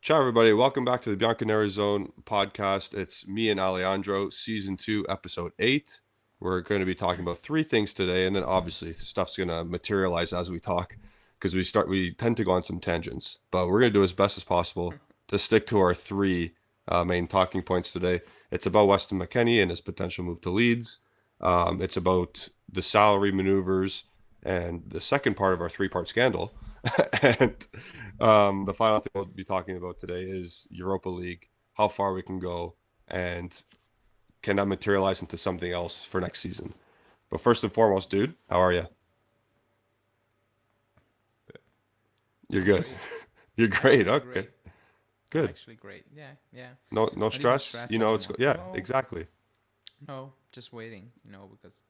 Ciao, everybody. Welcome back to the Bianconeri Zone podcast. It's me and Alejandro, season 2, episode 8. We're going to be talking about three things today, and then obviously stuff's going to materialize as we talk because we tend to go on some tangents, but we're going to do as best as possible to stick to our three main talking points today. It's about Weston McKenney and his potential move to Leeds. It's about the salary maneuvers and the second part of our three-part scandal. and the final thing we'll be talking about today is Europa League, how far we can go, and can that materialize into something else for next season. But first and foremost, dude, how are you? You're I'm good. great. You're I'm great. actually Okay, great. I'm good. actually great. Yeah, yeah. No Not even stress. stressed You know, anymore. yeah, No, exactly. no. Just waiting. Because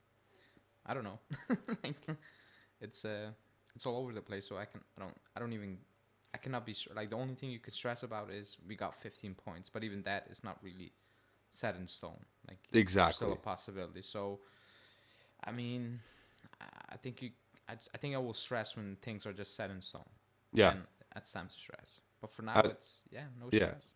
I don't know. like, it's it's all over the place. So I don't even. I cannot be sure. Like the only thing you could stress about is we got 15 points, but even that is not really set in stone. Like there's still a Exactly. possibility. So I mean, I think you. I think I will stress when things are just set in stone. Yeah. Then it's time to stress. But for now, At, it's no yeah. stress.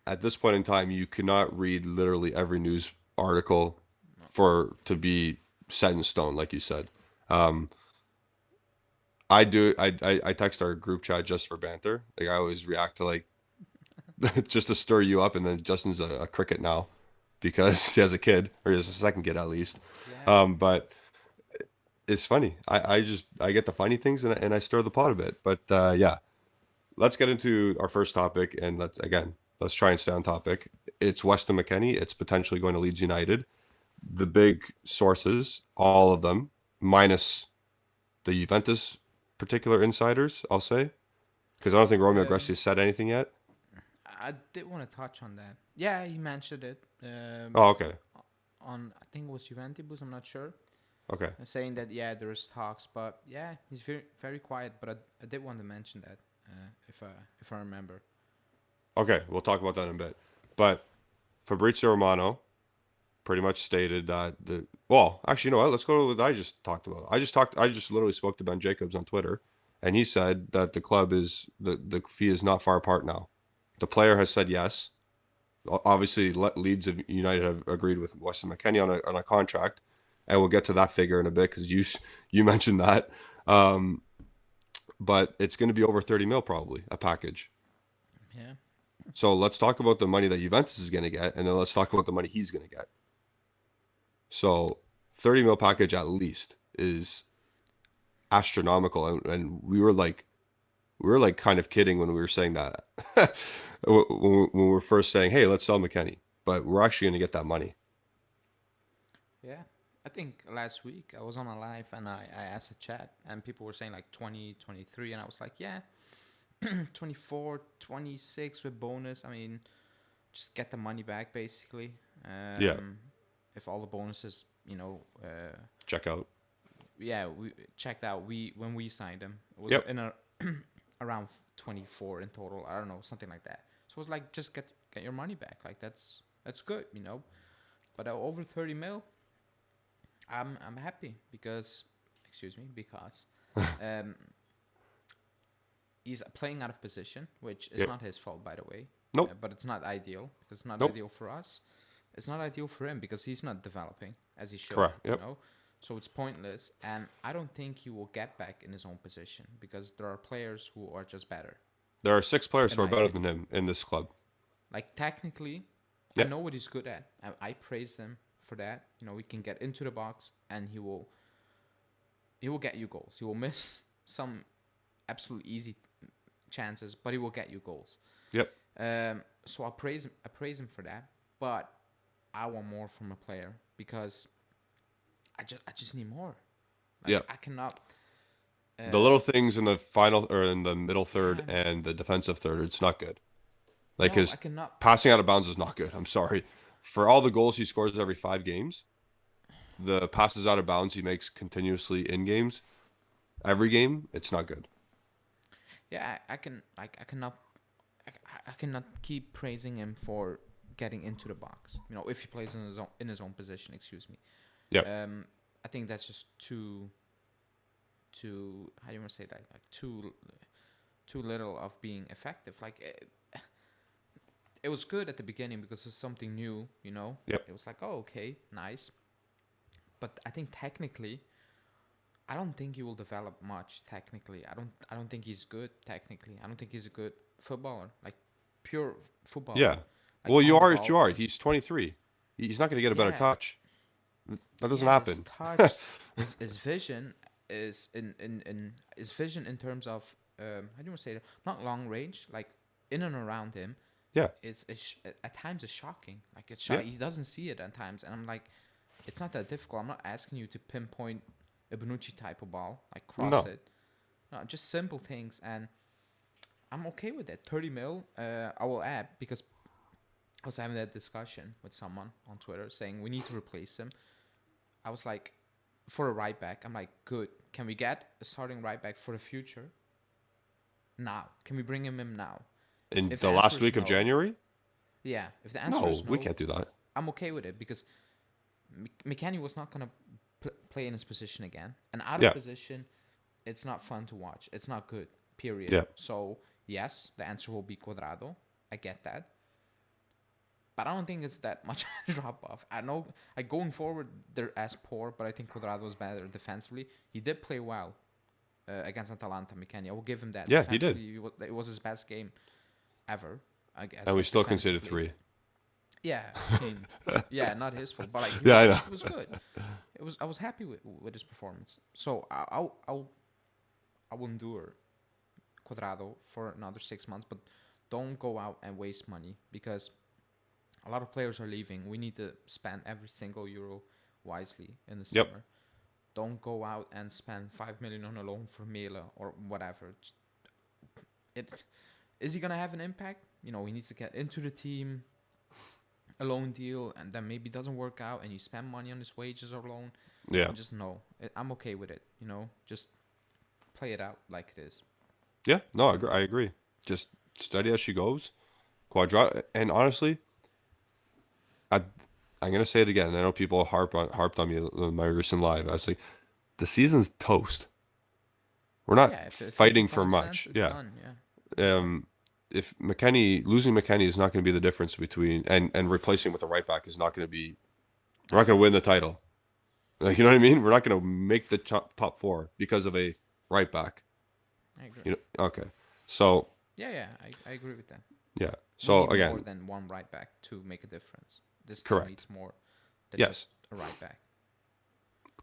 At this point in time, you cannot read literally every news article No. for to be set in stone, like you said. Um, I do. I text our group chat just for banter. Like I always react to like just to stir you up, and then Justin's a cricket now because he has a kid, or he has a second kid at least. Yeah. But it's funny. I get the funny things and I stir the pot a bit. But yeah, let's get into our first topic, and let's try and stay on topic. It's Weston McKenney. It's potentially going to Leeds United. The big sources, all of them, minus the Juventus particular insiders, I'll say, because I don't think Romeo Um, Agressi has said anything yet. I did want to touch on that. Yeah, he mentioned it. Oh, okay, On I think it was Juventus. I'm not sure. okay, Saying that yeah, there is talks, but yeah, he's very quiet. But I did want to mention that if I remember. okay. We'll talk about that in a bit. But Fabrizio Romano pretty much stated that the well, actually, you know what? Let's go to what I just talked about. I just literally spoke to Ben Jacobs on Twitter, and he said that the club is the fee is not far apart now. The player has said yes. Obviously, Leeds United have agreed with Weston McKenney on a contract, and we'll get to that figure in a bit because you mentioned that. Um, but it's going to be over 30 mil probably a package. Yeah. So let's talk about the money that Juventus is going to get, and then let's talk about the money he's going to get. So 30 mil package at least is astronomical, and we were like kind of kidding when we were saying that when we were first saying, hey, let's sell McKenney, but we're actually going to get that money. Yeah. I think last week I was on a live and I asked the chat and people were saying like 20, 23, and I was like, yeah, 24, 26 with bonus. I mean, just get the money back basically. Yeah, If all the bonuses, check out. yeah, we checked out. We when we signed him, it was Yep. in a around 24 in total. I don't know, something like that. So it was like just get your money back. Like that's good. But over 30 mil, I'm happy because, excuse me, because um, he's playing out of position, which is Yep. not his fault, by the way. Nope. But it's not ideal because it's not Nope. ideal for us. It's not ideal for him because he's not developing as he should. Correct. Yep. So it's pointless, and I don't think he will get back in his own position because there are players who are just better, There are six players in who are my better than opinion. him in this club. Like technically, I Yep. know what he's good at. I praise him for that. He can get into the box and he will get you goals. He will miss some absolute easy chances, but he will get you goals. Yep. So I praise him for that. But I want more from a player because I just need more. Like Yep. I cannot. The Uh, little things in the final or in the middle third yeah, and the defensive third, it's not good. Like no, I his cannot. passing out of bounds is not good. I'm sorry. For all the goals he scores every 5 games, the passes out of bounds he makes continuously in games, every game, it's not good. Yeah, I can. Like I cannot. I cannot keep praising him for getting into the box. If he plays in his own position. Excuse me. Yep. Um, I think that's just too. How do you want to say that? Like too little of being effective. Like it was good at the beginning because it was something new, you know. Yep. It was like, oh, okay, nice. But I think technically, I don't think he will develop much technically. I don't think he's good technically. I don't think he's a good footballer, like pure footballer, Yeah. like Well, you on the are as you ball. are. He's 23. He's not going to get a better Yeah, touch. That doesn't yeah. His happen. touch, his vision is in his vision in terms of how do you want to say that? Not long range, like in and around him. Yeah. It's at times it's shocking. Like it's Yeah. he doesn't see it at times, and I'm like, it's not that difficult. I'm not asking you to pinpoint a Bonucci type of ball, like cross No. it. No, just simple things, and I'm okay with that. 30 mil, I will add because I was having that discussion with someone on Twitter saying we need to replace him. I was like, for a right back, I'm like, good. Can we get a starting right back for the future? Now, can we bring him in now? In If the the answer last is week of no, January? yeah. If the answer No, is we no, can't do that. I'm okay with it because McKenney was not gonna play in his position again, and out of Yeah. position, it's not fun to watch. It's not good. Period. Yeah. So yes, the answer will be Cuadrado. I get that, but I don't think it's that much of a drop off. I know, like going forward, they're as poor, but I think Cuadrado was better defensively. He did play well against Atalanta. McKenney, I will give him that. Yeah, he did. Defensively, it was his best game ever, I guess. And we Like still conceded defensively. 3. Yeah, I mean, yeah, not his fault, but like Yeah, I know. he was good. It was I was happy with his performance. So I will endure Cuadrado for another 6 months, but don't go out and waste money because a lot of players are leaving. We need to spend every single euro wisely in the Yep. summer. Don't go out and spend 5 million on a loan for Mela or whatever. It is he gonna have an impact? You know, he needs to get into the team, a loan deal, and then maybe it doesn't work out, and you spend money on his wages or loan. Yeah. Just no, I'm okay with it. You know, just play it out like it is. Yeah. No, I agree. Just steady as she goes. Quadrat. And honestly, I, I'm going to say it again. I know people harped on me in my recent live. I was like, the season's toast. We're not Yeah, if fighting it's for done, much. it's Yeah. done. Yeah, If losing McKenney is not going to be the difference between, and replacing with a right back is not going to be, we're not going to win the title. Like, you know what I mean? We're not going to make the top 4 because of a right back. I agree. You know? Okay. So, Yeah, I agree with that. yeah. We So, need more again, than one right back to make a difference. This team correct. needs more than Yes. just a right back.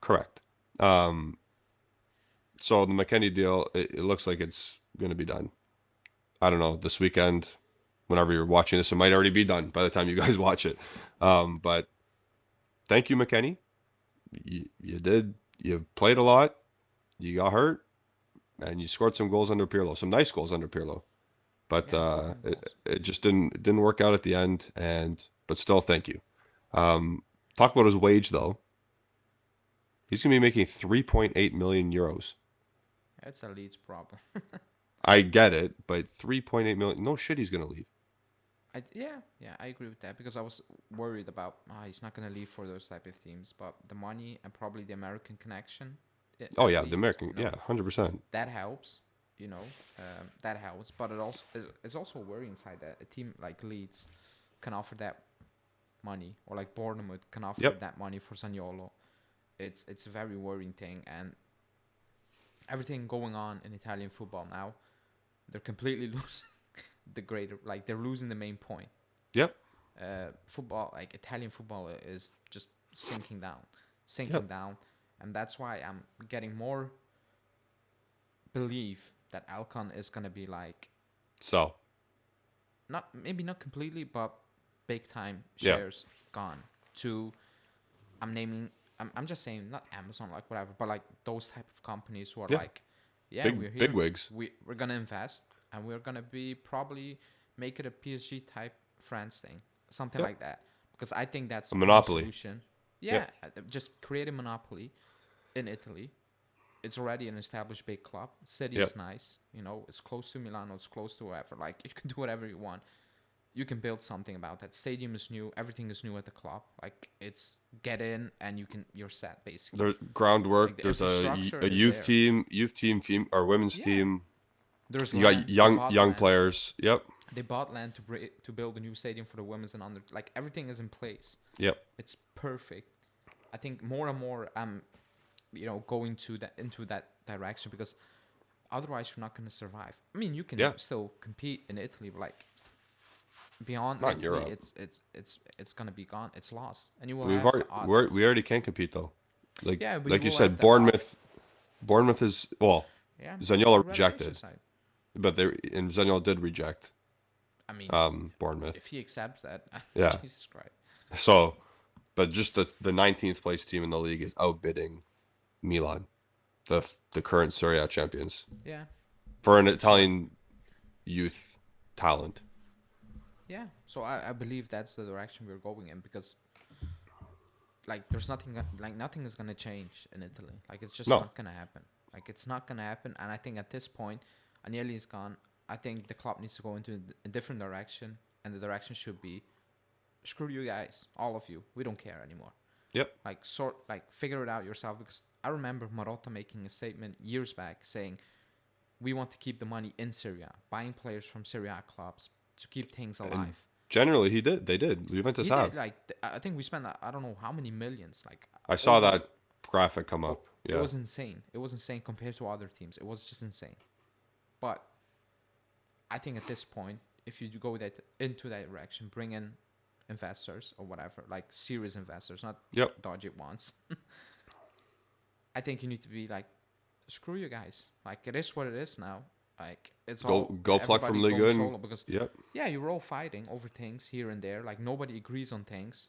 Correct. So the McKenney deal, it looks like it's going to be done. I don't know, this weekend, whenever you're watching this, it might already be done by the time you guys watch it. But thank you, McKenney. You played a lot, you got hurt, and you scored some goals under Pirlo, some nice goals under Pirlo. But Yeah, good goals. it just didn't work out at the end, but still, thank you. Talk about his wage, though. He's going to be making 3.8 million euros. That's a Leeds problem. I get it, but 3.8 million, no shit, he's going to leave. Yeah, I agree with that because I was worried about he's not gonna leave for those type of teams, but the money and probably the American connection. Oh, at yeah, Leeds, the American, you know, yeah, 100%. that helps. You know, that helps, but it also it's also worrying inside that a team like Leeds can offer that money, or like Bournemouth can offer Yep. that money for Zaniolo. It's a very worrying thing, and everything going on in Italian football now, they're completely losing the greater, like they're losing the main point. Yep. Football, like Italian football, is just sinking Yep. down, and that's why I'm getting more belief that Alcon is gonna be like So, maybe not completely, but big time Yeah. shares gone to. I'm just saying, not Amazon, like whatever, but like those type of companies who are Yeah. like, yeah, Big- we're here, big wigs. we're gonna invest, and we're gonna be probably make it a PSG type France thing, something Yep. like that, because I think that's A the only monopoly. solution. Yeah, just create a monopoly in Italy. It's already an established big club. City Yep. is nice, you know. It's close to Milano. It's close to wherever. Like you can do whatever you want. You can build something about that. Stadium is new. Everything is new at the club. Like it's get in and you're set basically. there's groundwork. Like the There's infrastructure a is youth there. team, or women's Yeah. team. There's You got land, young Pogba young land. players. Yep. They bought land to build a new stadium for the women's and under. Like everything is in place. Yep. It's perfect. I think more and more I'm, going into that direction because otherwise you're not going to survive. I mean, you can Yeah. still compete in Italy, but like beyond Not in Italy, Europe. it's going to be gone. It's lost, and you will We've have already the odd. we already can compete though. Like Yeah, but like you you will have said, the odd. Bournemouth is Yeah, the Zaniolo relegation rejected, side. but Zaniolo did reject I mean, Bournemouth. if he accepts that, Yeah. Jesus Christ. So, but just the 19th place team in the league is outbidding Milan, the current Serie A champions, Yeah, for an so Italian youth talent. yeah, so I believe that's the direction we're going in because like there's nothing is gonna change in Italy. Like it's just No. not gonna happen. Like it's not gonna happen. And I think at this point, Agnelli is gone. I think the club needs to go into a different direction, and the direction should be, screw you guys, all of you. We don't care anymore. Yep. Like figure it out yourself. Because I remember Marotta making a statement years back saying, we want to keep the money in Serie A, buying players from Serie A clubs to keep things alive. And generally, they did. Juventus He have. did like I think we spent I don't know how many millions. Like I saw over that graphic come up. It Yeah. was insane. It was insane compared to other teams. It was just insane. But I think at this point, if you go into that direction, bring in investors or whatever, like serious investors, not Yep. dodgy ones. I think you need to be like, screw you guys. Like it is what it is now. Like it's Go pluck from Ligue 1. because Yep. yeah, you're all fighting over things here and there. Like nobody agrees on things.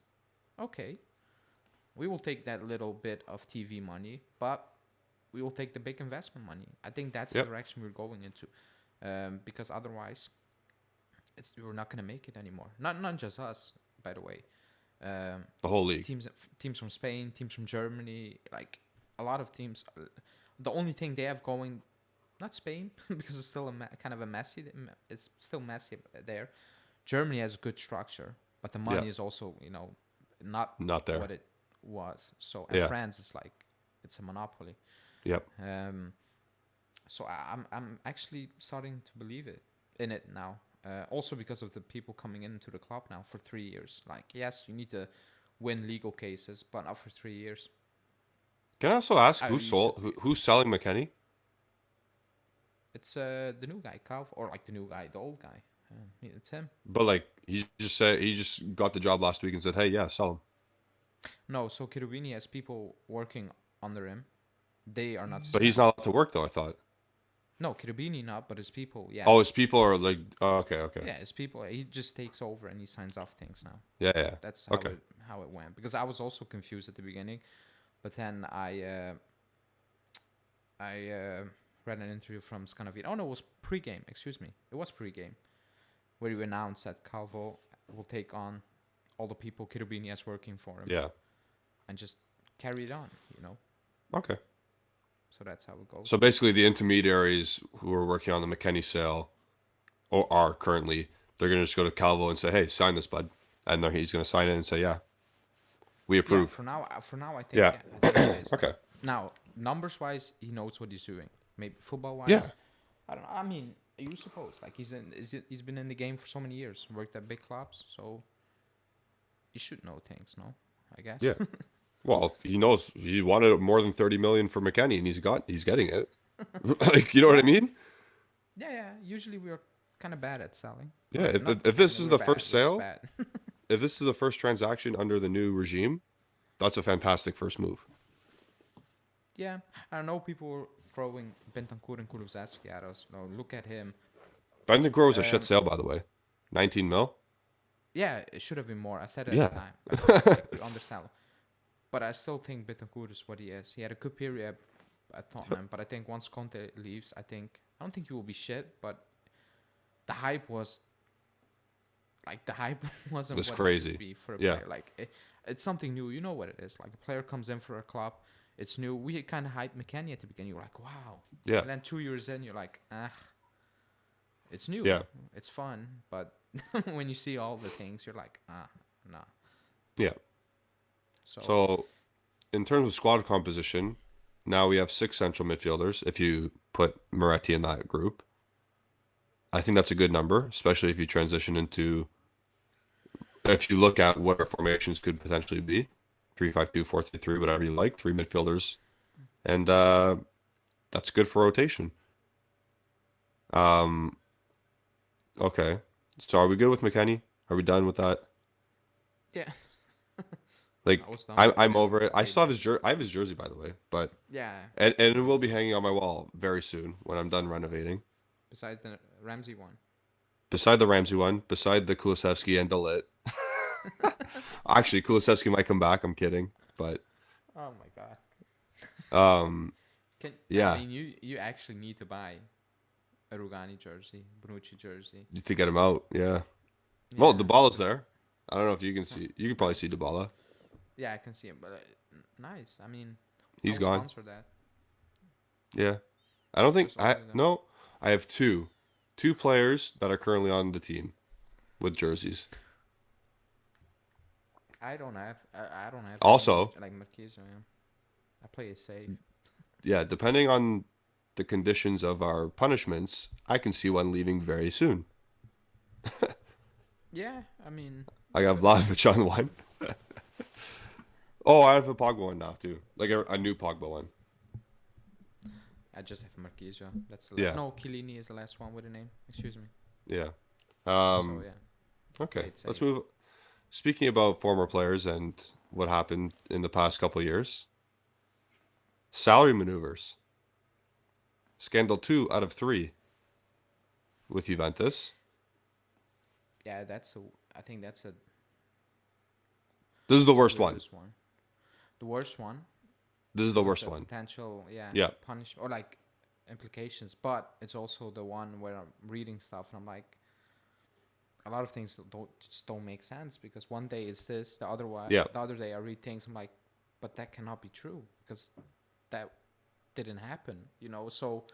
Okay, we will take that little bit of TV money, but we will take the big investment money. I think that's the Yep. direction we're going into, because otherwise, we're not gonna make it anymore. Not just us, by the way. The whole league. Teams from Spain, teams from Germany, like a lot of teams. The only thing they have going, not Spain because it's still kind of a messy. It's still messy there. Germany has good structure, but the money Yeah. is also not Not there. what it was. So and Yeah. France is like it's a monopoly. Yep. So I'm actually starting to believe in it now. Also because of the people coming into the club now for 3 years. Like yes, you need to win legal cases, but not for 3 years. Can I also ask I who's used sold? to- Who's selling McKenney? It's the new guy, Calv, or like the new guy, the old guy. It's him. But like he just got the job last week and said, "Hey, yeah, sell him." No, so Cherubini has people working under him. They are not. But he's not allowed to work though. I thought. No, Cherubini not, but his people. Yes. Oh, his people are like. Oh, okay. Yeah, his people. He just takes over and he signs off things now. Yeah. That's how Okay. how it went. Because I was also confused at the beginning, but then I read an interview from Scandinavia. Oh no, it was pre-game. Excuse me, it was pre-game, where he announced that Calvo will take on all the people Cherubini has working for him. Yeah. And just carry it on. Okay. So that's how it goes. So basically, the intermediaries who are working on the McKenney sale, or are currently, they're gonna just go to Calvo and say, "Hey, sign this, bud," and he's gonna sign it and say, "Yeah, we Yeah, approve." for now, I think. Yeah. I think it is. Okay. Now, numbers wise, he knows what he's doing. Maybe football wise, Yeah. I don't know. I mean, you suppose like he's been in the game for so many years, worked at big clubs, so he should know things, no? I guess. Yeah. Well, he knows he wanted more than 30 million for McKenney, and he's getting it. Like, you know what I mean? Yeah. Usually we are kind of bad at selling. Yeah. Not If this kinda is we're the bad, first we're just sale, bad. if this is the first transaction under the new regime, that's a fantastic first move. Yeah, I know people were throwing Bentancur and Kulusevski at us. No, look at him. Bentancur was a shit sale, by the way. 19 mil. Yeah, it should have been more. I said it Yeah. at the time. Like, we undersell him. But I still think Bentancur is what he is. He had a good period at Tottenham, but I think once Conte leaves, I don't think he will be shit, but the hype was wasn't Was what crazy. it should be for a Yeah. player. Like it's something new. You know what it is. Like a player comes in for a club, it's new. We kind of hyped McKennie at the beginning. You're like, wow. Yeah. And then 2 years in, you're like, it's new. Yeah. It's fun, but when you see all the things, you're like, nah. Yeah. So, in terms of squad composition, now we have 6 central midfielders, if you put Moretti in that group. I think that's a good number, especially if you transition into if you look at what our formations could potentially be, 3-5-2, 4-3-3, whatever you like, three midfielders, and that's good for rotation. Um, okay. So are we good with McKenney? Are we done with that? Yeah, Like I was done I'm with I'm him. over it. I Like, still have his jersey. I have his jersey by the way, but yeah. and it will be hanging on my wall very soon when I'm done renovating. Besides the Ramsey one. Beside the Ramsey one, beside the Kulusevski and Delit. Actually, Kulusevski might come back. I'm kidding, but Oh my god. um, Can I yeah, mean you actually need to buy a Rugani jersey, Bonucci jersey. to get him out. Yeah. Well, Yeah, Dybala's because there. I don't know if you can see. You can probably see nice. Dybala. Yeah, I can see him, but nice. I mean, I He's will gone. sponsor that. Yeah. I don't think Just I order them. no. I have two players that are currently on the team with jerseys. I don't have any Also, like Marquez. I play it safe. yeah, depending on the conditions of our punishments, I can see one leaving very soon. Yeah, I mean, I got Vlahovic on one. Oh, I have a Pogba one now too, like a new Pogba one. I just have Marquez. That's the Yeah, no. Chiellini is the last one with a name. Excuse me. yeah. So yeah, play Okay, it let's safe. move. Speaking about former players and what happened in the past couple years, salary maneuvers. Scandal 2 out of 3 with Juventus. Yeah, that's a. I think that's a This is the worst one. serious one. The worst one This is the with worst the one. potential, yeah, Yeah. punish or like implications. But it's also the one where I'm reading stuff and I'm like, a lot of things just don't make sense because one day it's this, Yeah. the other day I read things I'm like, but that cannot be true because that didn't happen, So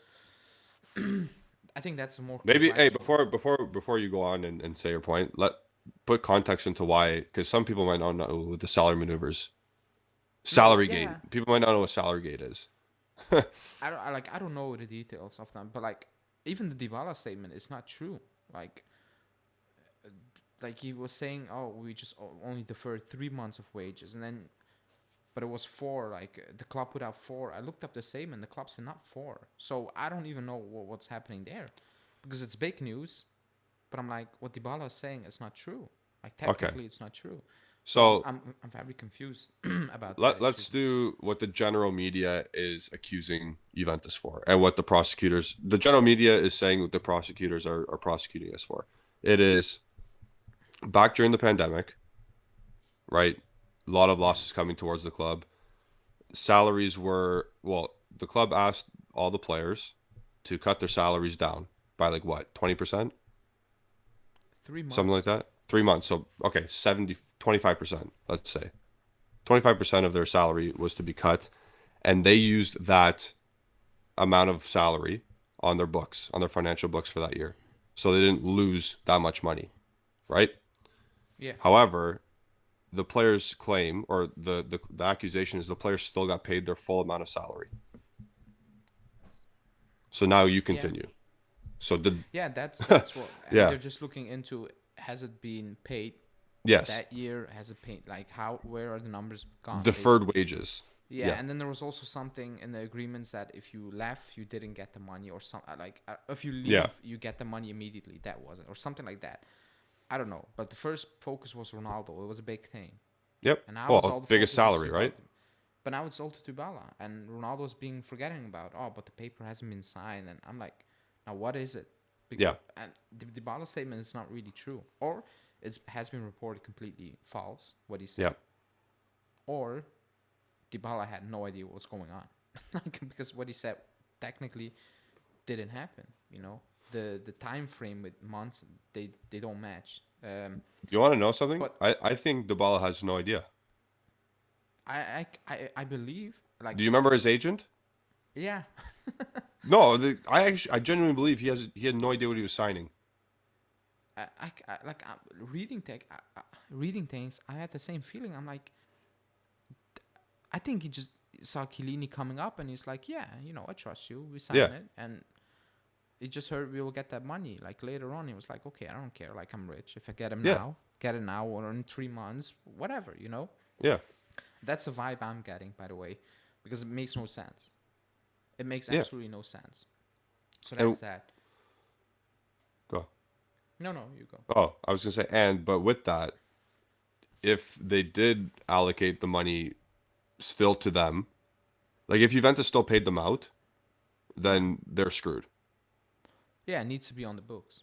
I think that's a more Maybe hey, complex one. before you go on and say your point, let put context into why because some people might not know the salary maneuvers. No, Salary gate. yeah, People might not know what salary gate is. I don't know the details of them, but like even the Dybala statement is not true. Like he was saying, oh, we just only deferred 3 months of wages, and then but it was four. Like the club put out four. I looked up the statement. The club said not four. So I don't even know what's happening there, because it's big news. But I'm like, what Dybala is saying is not true. Like Okay. technically, it's not true. So So I'm very confused about that. let's Excuse me. do what the general media is accusing Juventus for and what the general media is saying what the prosecutors are prosecuting us for. It is back during the pandemic, right? A lot of Yeah, losses coming towards the club. Salaries were, well, the club asked all the players to cut their salaries down by like what, 20%? three Something like months. that. 3 months. So, okay, 25%, let's say. 25% of their salary was to be cut. And they used that amount of salary on their books, on their financial books for that year. So they didn't lose that much money, right? Yeah, However, the players claim, or the accusation is the players still got paid their full amount of salary. So now you yeah, continue. So the yeah. That's what, and yeah, they're just looking into, has it been paid yes, that year? Has it paid, like how, where are the numbers gone? deferred wages. Yeah, Yeah, and then there was also something in the agreements that if you left, you didn't get the money, or some like if you yeah, leave, you get the money immediately. That was it, or something like that. I don't know, but the first focus was Ronaldo. It was a big thing, yep. and now it's all Well, the biggest focus is salary, about. right? But now it's all to Dybala, and Ronaldo's being forgetting about. Oh, but the paper hasn't been signed, and I'm like, now what is it? Yeah, And the Dybala statement is not really true, or it has been reported completely false what he yeah. said, or Dybala had no idea what was going on, like because what he said technically didn't happen. The time frame with months, they don't match. You want to know something? But I think Dybala has no idea. I believe, Do like, you remember his agent? yeah. No, I genuinely believe he had no idea what he was signing. Like reading things, I had the same feeling. I'm like, I think he just saw Chiellini coming up, and he's like, yeah, I trust you. We sign Yeah, it, and he just heard we will get that money. Like later on, he was like, okay, I don't care. Like I'm rich. If I get him Yeah. now, get it now or in 3 months, whatever. Yeah. That's the vibe I'm getting, by the way, because it makes no sense. It makes Yeah. absolutely no sense. So And that's that. go. No, no, you go. Oh, I was gonna say, but with that, if they did allocate the money still to them, like if Juventus still paid them out, then they're screwed. Yeah, it needs to be on the books.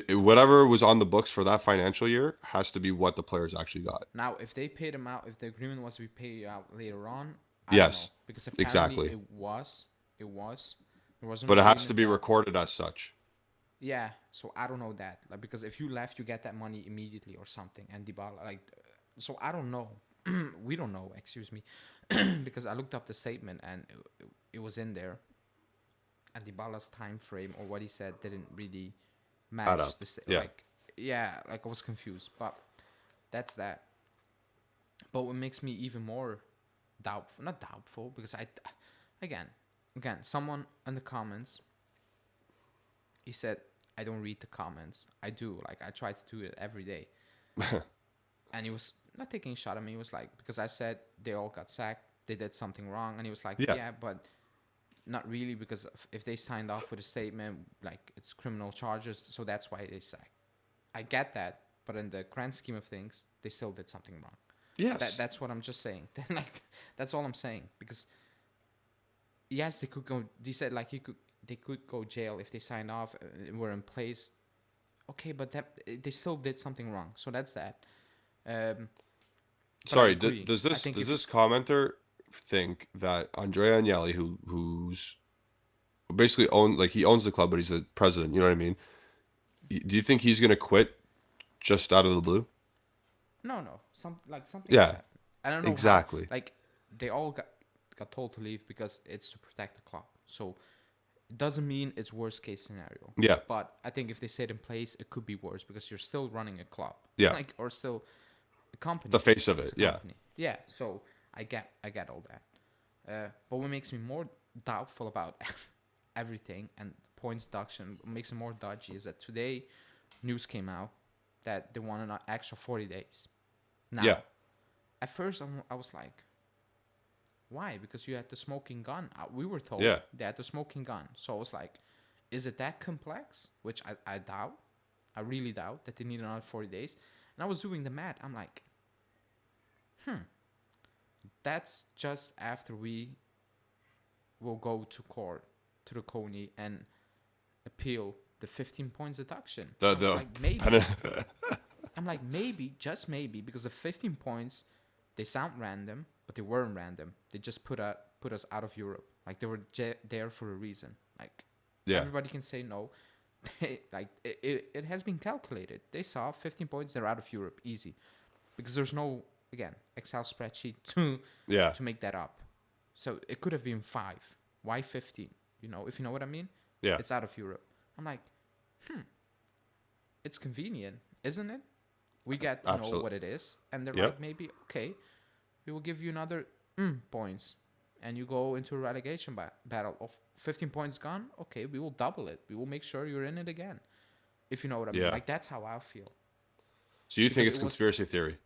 Whatever was on the books for that financial year has to be what the players actually got. Now, if they paid them out, if the agreement was to be paid out later on, I don't know Yes, because apparently exactly. it was. There was an But it has to agreement be that. recorded as such. Yeah, so I don't know that, like, because if you left, you get that money immediately or something, and Dybala, like, so I don't know. We don't know, excuse me, because I looked up the statement and it was in there, and Dybala's time frame or what he said didn't really Add match up. the Yeah. like, yeah, like I was confused, but that's that. But what makes me even more doubtful, not doubtful, because again, someone in the comments, he said, I don't read the comments. I do. Like, I try to do it every day. And he was not taking a shot at me. He was like, because I said they all got sacked. They did something wrong. And he was like, Yeah. yeah, but not really, because if they signed off with a statement, like, it's criminal charges. So that's why they sacked. I get that. But in the grand scheme of things, they still did something wrong. Yes. That's what I'm just saying. Like, that's all I'm saying. Because, yes, they could go. They said, like, they could go jail if they signed off and were in place. Okay, but they still did something wrong. So that's that. Sorry. Agree. Does this commenter think that Andrea Agnelli, who's basically he owns the club, but he's the president? You know what I mean? Do you think he's gonna quit just out of the blue? No, something Yeah. happened. I don't know Exactly. how. Like, they all got told to leave because it's to protect the club. So it doesn't mean it's worst case scenario. Yeah. But I think if they stayed in place, it could be worse because you're still running a club. Yeah. Like, or still a company. The face of It's it. a Yeah. company. Yeah. So I get all that. But what makes me more doubtful about everything and points deduction, what makes it more dodgy, is that today news came out that they want an extra 40 days. Now, Yeah. at first I was like, why? Because you had the smoking gun. We were told Yeah. they had the smoking gun. So I was like, is it that complex? Which I doubt. I really doubt that they need another 40 days. And I was doing the math. I'm like, that's just after we will go to court, to the CONI, and appeal the 15 points deduction. I was like, maybe. I'm like, maybe, just maybe, because the 15 points, they sound random, but they weren't random. They just put us out of Europe. Like, they were there for a reason. Like, Yeah. everybody can say no. Like, it has been calculated. They saw 15 points, they're out of Europe, easy. Because there's no, again, Excel spreadsheet to make that up. So it could have been 5. Why 15? If you know what I mean? Yeah. It's out of Europe. I'm like, it's convenient, isn't it? We get to know what it is. And they're like, maybe, okay, we will give you another points. And you go into a relegation battle of 15 points gone. Okay, we will double it. We will make sure you're in it again. If you know what I mean. Like, that's how I feel. So you think it's conspiracy theory?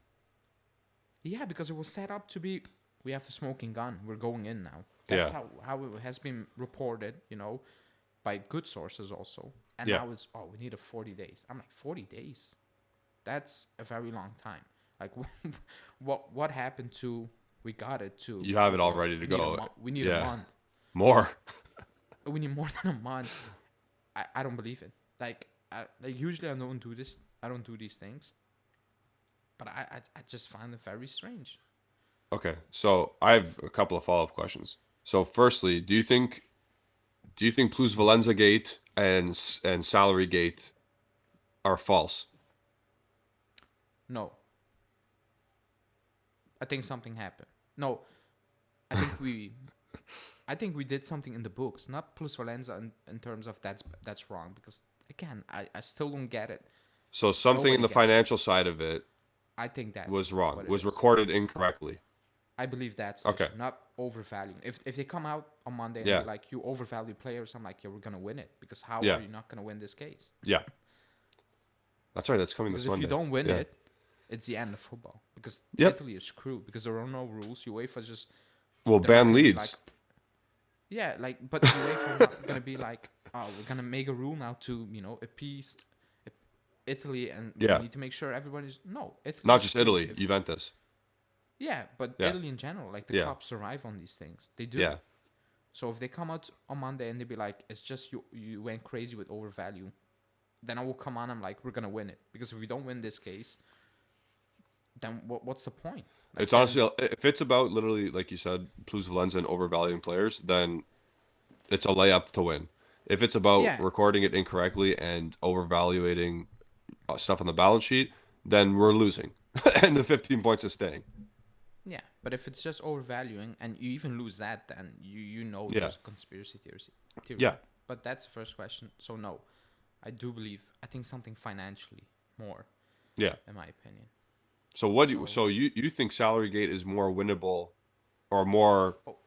Yeah, because it was set up to be, we have the smoking gun. We're going in now. That's how it has been reported, by good sources also. And now it's, we need a 40 days. I'm like, 40 days? That's a very long time. Like, what happened to, we got it to. You have it all ready to go. We need a month. More. We need more than a month. I don't believe it. Like usually I don't do this. I don't do these things. But I just find it very strange. Okay, so I have a couple of follow-up questions. So firstly, do you think Plus Valenza Gate and Salary Gate are false? No. I think something happened. No. I think we did something in the books, not Plus Valenza in terms of that's wrong, because again, I still don't get it. So something in the financial side of it, I think that was wrong. Was recorded incorrectly. I believe that's the Okay. issue, not overvaluing. If they come out on Monday and Yeah. be like, you overvalue players, I'm like, yeah, we're gonna win it, because how Yeah. are you not gonna win this case? Yeah. That's right. That's coming Because this if you Monday. don't win Yeah. it, it's the end of football. Because Yep. Italy is screwed, because there are no rules. UEFA just Well, they're not ban gonna be like, Leeds. yeah, like, but UEFA are not gonna be like, oh, we're gonna make a rule now to appease Italy, and we Yeah. need to make sure everybody's no Italy. Not is just screwed. Italy. Juventus. Yeah, but Yeah. Italy in general, like the Yeah. clubs survive on these things. They do. Yeah. So if they come out on Monday and they be like, it's just you went crazy with overvalue, then I will come on. I'm like, we're gonna win it, because if we don't win this case, then what's the point? Like, It's honestly, if it's about literally, like you said, plus Valenza and overvaluing players, then it's a layup to win. If it's about yeah, recording it incorrectly and overvaluating stuff on the balance sheet, then we're losing, and the 15 points is staying. yeah. But if it's just overvaluing and you even lose that, then you know Yeah. there's a conspiracy theory. Yeah. But that's the first question. So no, I do believe. I think something financially more, Yeah. in my opinion. So what? So you think Salary-gate is more winnable, or more? Oh.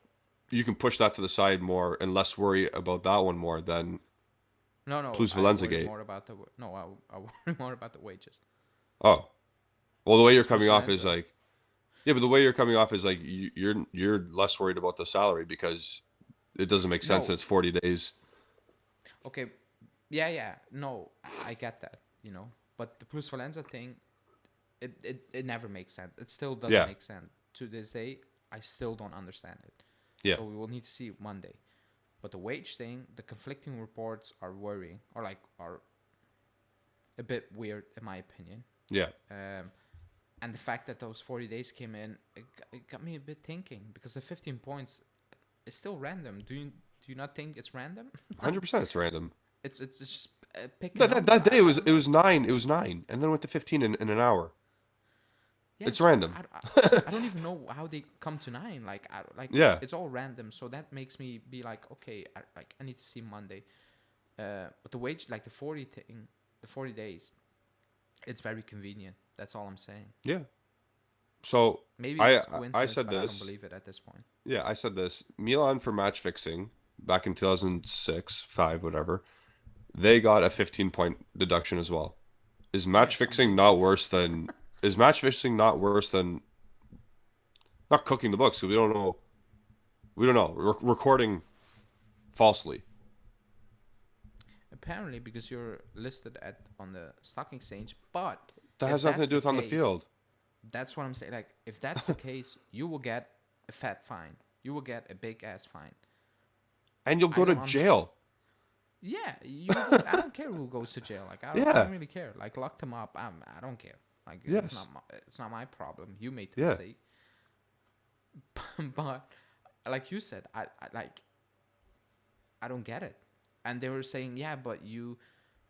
You can push that to the side more and less worry about that one more than No. Plus I worry Valenza-gate. more about the I worry more about the wages. Oh, well, the way you're Plus coming off is Valenza. like, yeah, but the way you're coming off is like you're less worried about the salary because it doesn't make sense. No. It's 40 days. Okay. Yeah. No, I get that. But the Plus Valenza thing, it never makes sense. It still doesn't Yeah. make sense to this day. I still don't understand it. Yeah. So we will need to see it Monday. But the wage thing, the conflicting reports are worrying, or like are a bit weird in my opinion. Yeah. And the fact that those 40 days came in, it got me a bit thinking, because the 15 points is still random. Do you not think it's random? 100% it's random. It's just pick a That number. day I don't know. it was 9. It was 9 and then went to 15 in an hour. Yeah, It's so random. I don't even know how they come to 9. Yeah. It's all random. So that makes me be like, okay, I need to see Monday. But the wage, like the 40 thing, the 40 days, it's very convenient. That's all I'm saying. Yeah. So Maybe I it's coincidence, I said but I don't this. believe it at this point. Yeah, I said this. Milan for match fixing back in 2006, 5, whatever. They got a 15-point deduction as well. Is match fixing not worse than? Is match fixing not worse than? Not cooking the books. So we don't know. We don't know. Recording falsely. Apparently, because you're listed on the stock exchange, but That if has nothing to that's do with the on the case, field. That's what I'm saying. Like, if that's the case, you will get a fat fine. You will get a big ass fine. And you'll go to jail. Yeah, I don't care who goes to jail. Like, I Yeah. don't really care. Like, lock them up. I don't care. Like, Yes. it's not my problem. You made the Yeah. mistake. But like you said, I don't get it. And they were saying, yeah, but you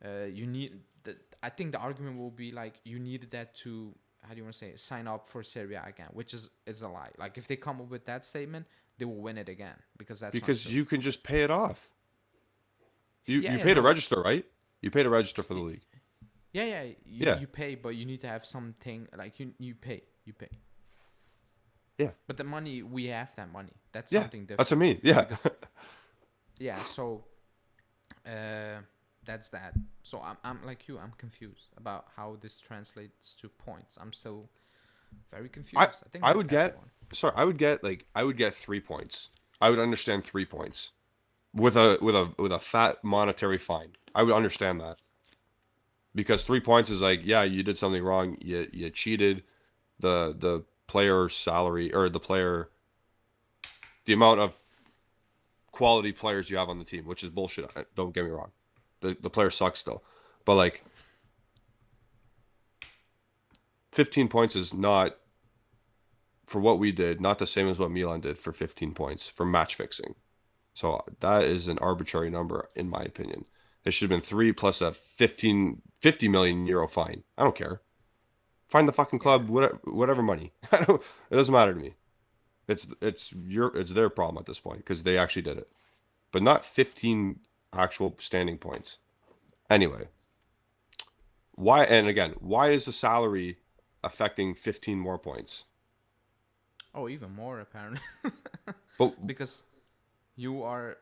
need the. I think the argument will be like, you needed that to, how do you want to say it, sign up for Serie A again, which is a lie. Like, if they come up with that statement, they will win it again, because that's not Because true. you can just pay it off. You Yeah, pay to no. register, right? You pay to register for the league. Yeah. Yeah. You pay, but you need to have something like you pay. Yeah. But the money, we have that money. That's Yeah. something different. That's what I mean. Yeah. Because- yeah. So, that's that. So I'm like you. I'm confused about how this translates to points. I'm still very confused. I think I would get everyone. sorry, I would get 3 points. I would understand 3 points with a fat monetary fine. I would understand that. Because 3 points is like, yeah, you did something wrong. You cheated the player's salary, or the amount of quality players you have on the team, which is bullshit. Don't get me wrong. The player sucks still. But like 15 points is not, for what we did, not the same as what Milan did for 15 points for match fixing. So that is an arbitrary number, in my opinion. It should have been 3 plus a 50 million euro fine. I don't care. Find the fucking club, whatever money. It doesn't matter to me. It's their problem at this point, because they actually did it, but not 15 actual standing points. Anyway, why is the salary affecting 15 more points? Oh, even more apparently. But Because you are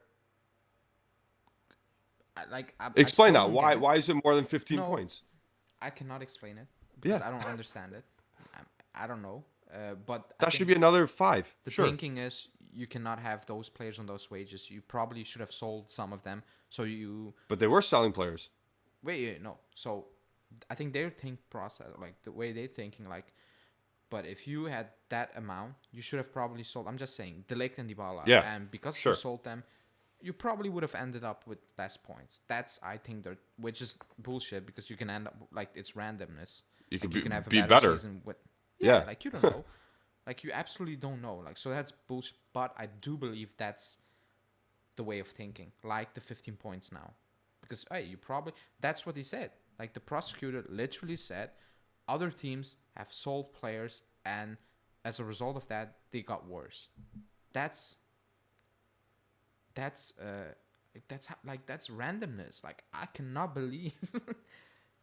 I explain still that. don't get Why? it. Why is it more than 15 No, points? I cannot explain it because Yeah, I don't understand it. I don't know. But I that should think be another 5. the Sure. thinking is you cannot have those players on those wages. You probably should have sold some of them. So you But they were selling players. wait, no. So I think their think process, like the way they're thinking, like, but if you had that amount, you should have probably sold. I'm just saying, Delict and Dybala, Yeah, and because you sure. sold them, you probably would have ended up with less points. That's I think they're, which is bullshit because you can end up like it's randomness. You could Like you can have a be better better. season with Yeah. like you don't know. Like you absolutely don't know. Like so that's bullshit. But I do believe that's the way of thinking. Like the 15 points now. Because hey, you probably that's what he said. Like the prosecutor literally said other teams have sold players and as a result of that they got worse. That's that's that's randomness. Like I cannot believe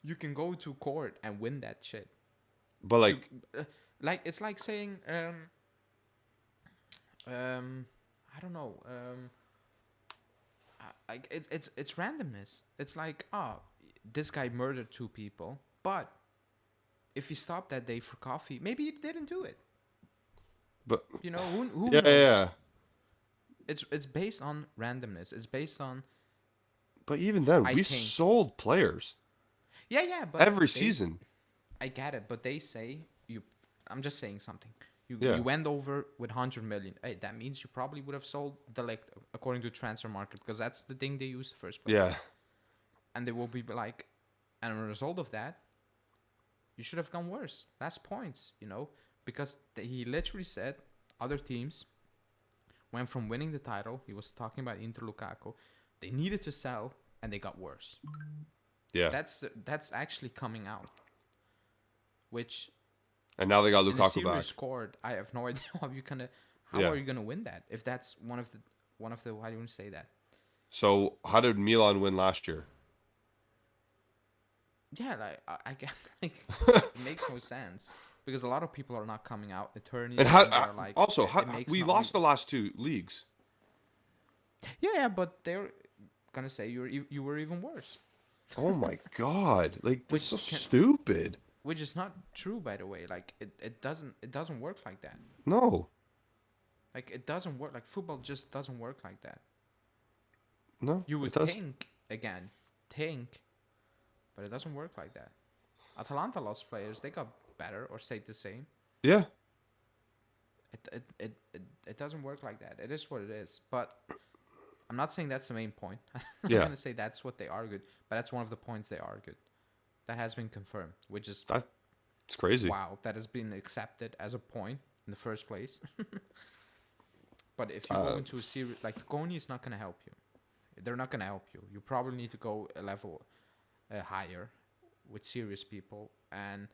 you can go to court and win that shit. But To, like, like it's like saying I don't know like it's randomness. It's like this guy murdered 2 people, but if he stopped that day for coffee, maybe he didn't do it. but You know who yeah, knows? yeah. It's based on randomness. It's based on But even then, I we think sold players yeah, but every they, season. I get it, but they say you. I'm just saying something. You Yeah. you went over with 100 million. Hey, that means you probably would have sold Delict according to transfer market because that's the thing they use the first place. Yeah. And they will be like, and as a result of that, you should have gone worse. Less points, because he literally said other teams went from winning the title. He was talking about Inter Lukaku. They needed to sell, and they got worse. Yeah. That's actually coming out, which And now they got in a Lukaku series back. scored. I have no idea how Yeah. are you gonna win that if that's one of the how do you want to say that? So how did Milan win last year? Yeah, like I get like it makes no sense because a lot of people are not coming out attorneys And and how? they're like Also, it, how, it makes we not lost the last 2 leagues. yeah, but they're gonna say you were even worse, Oh my god! Like this which is so can, stupid. which is not true by the way. Like it doesn't work like that. No. Like it doesn't work. Like football just doesn't work like that. No. You It would does. think, but it doesn't work like that. Atalanta lost players; they got better or stayed the same. Yeah. It doesn't work like that. It is what it is. But I'm not saying that's the main point. I'm Yeah. gonna say that's what they argued, but that's one of the points they argued. That has been confirmed, which is It's crazy. wow. That has been accepted as a point in the first place. But if you go into a series like the Kony is not gonna help you. They're not gonna help you. You probably need to go a level higher with serious people, and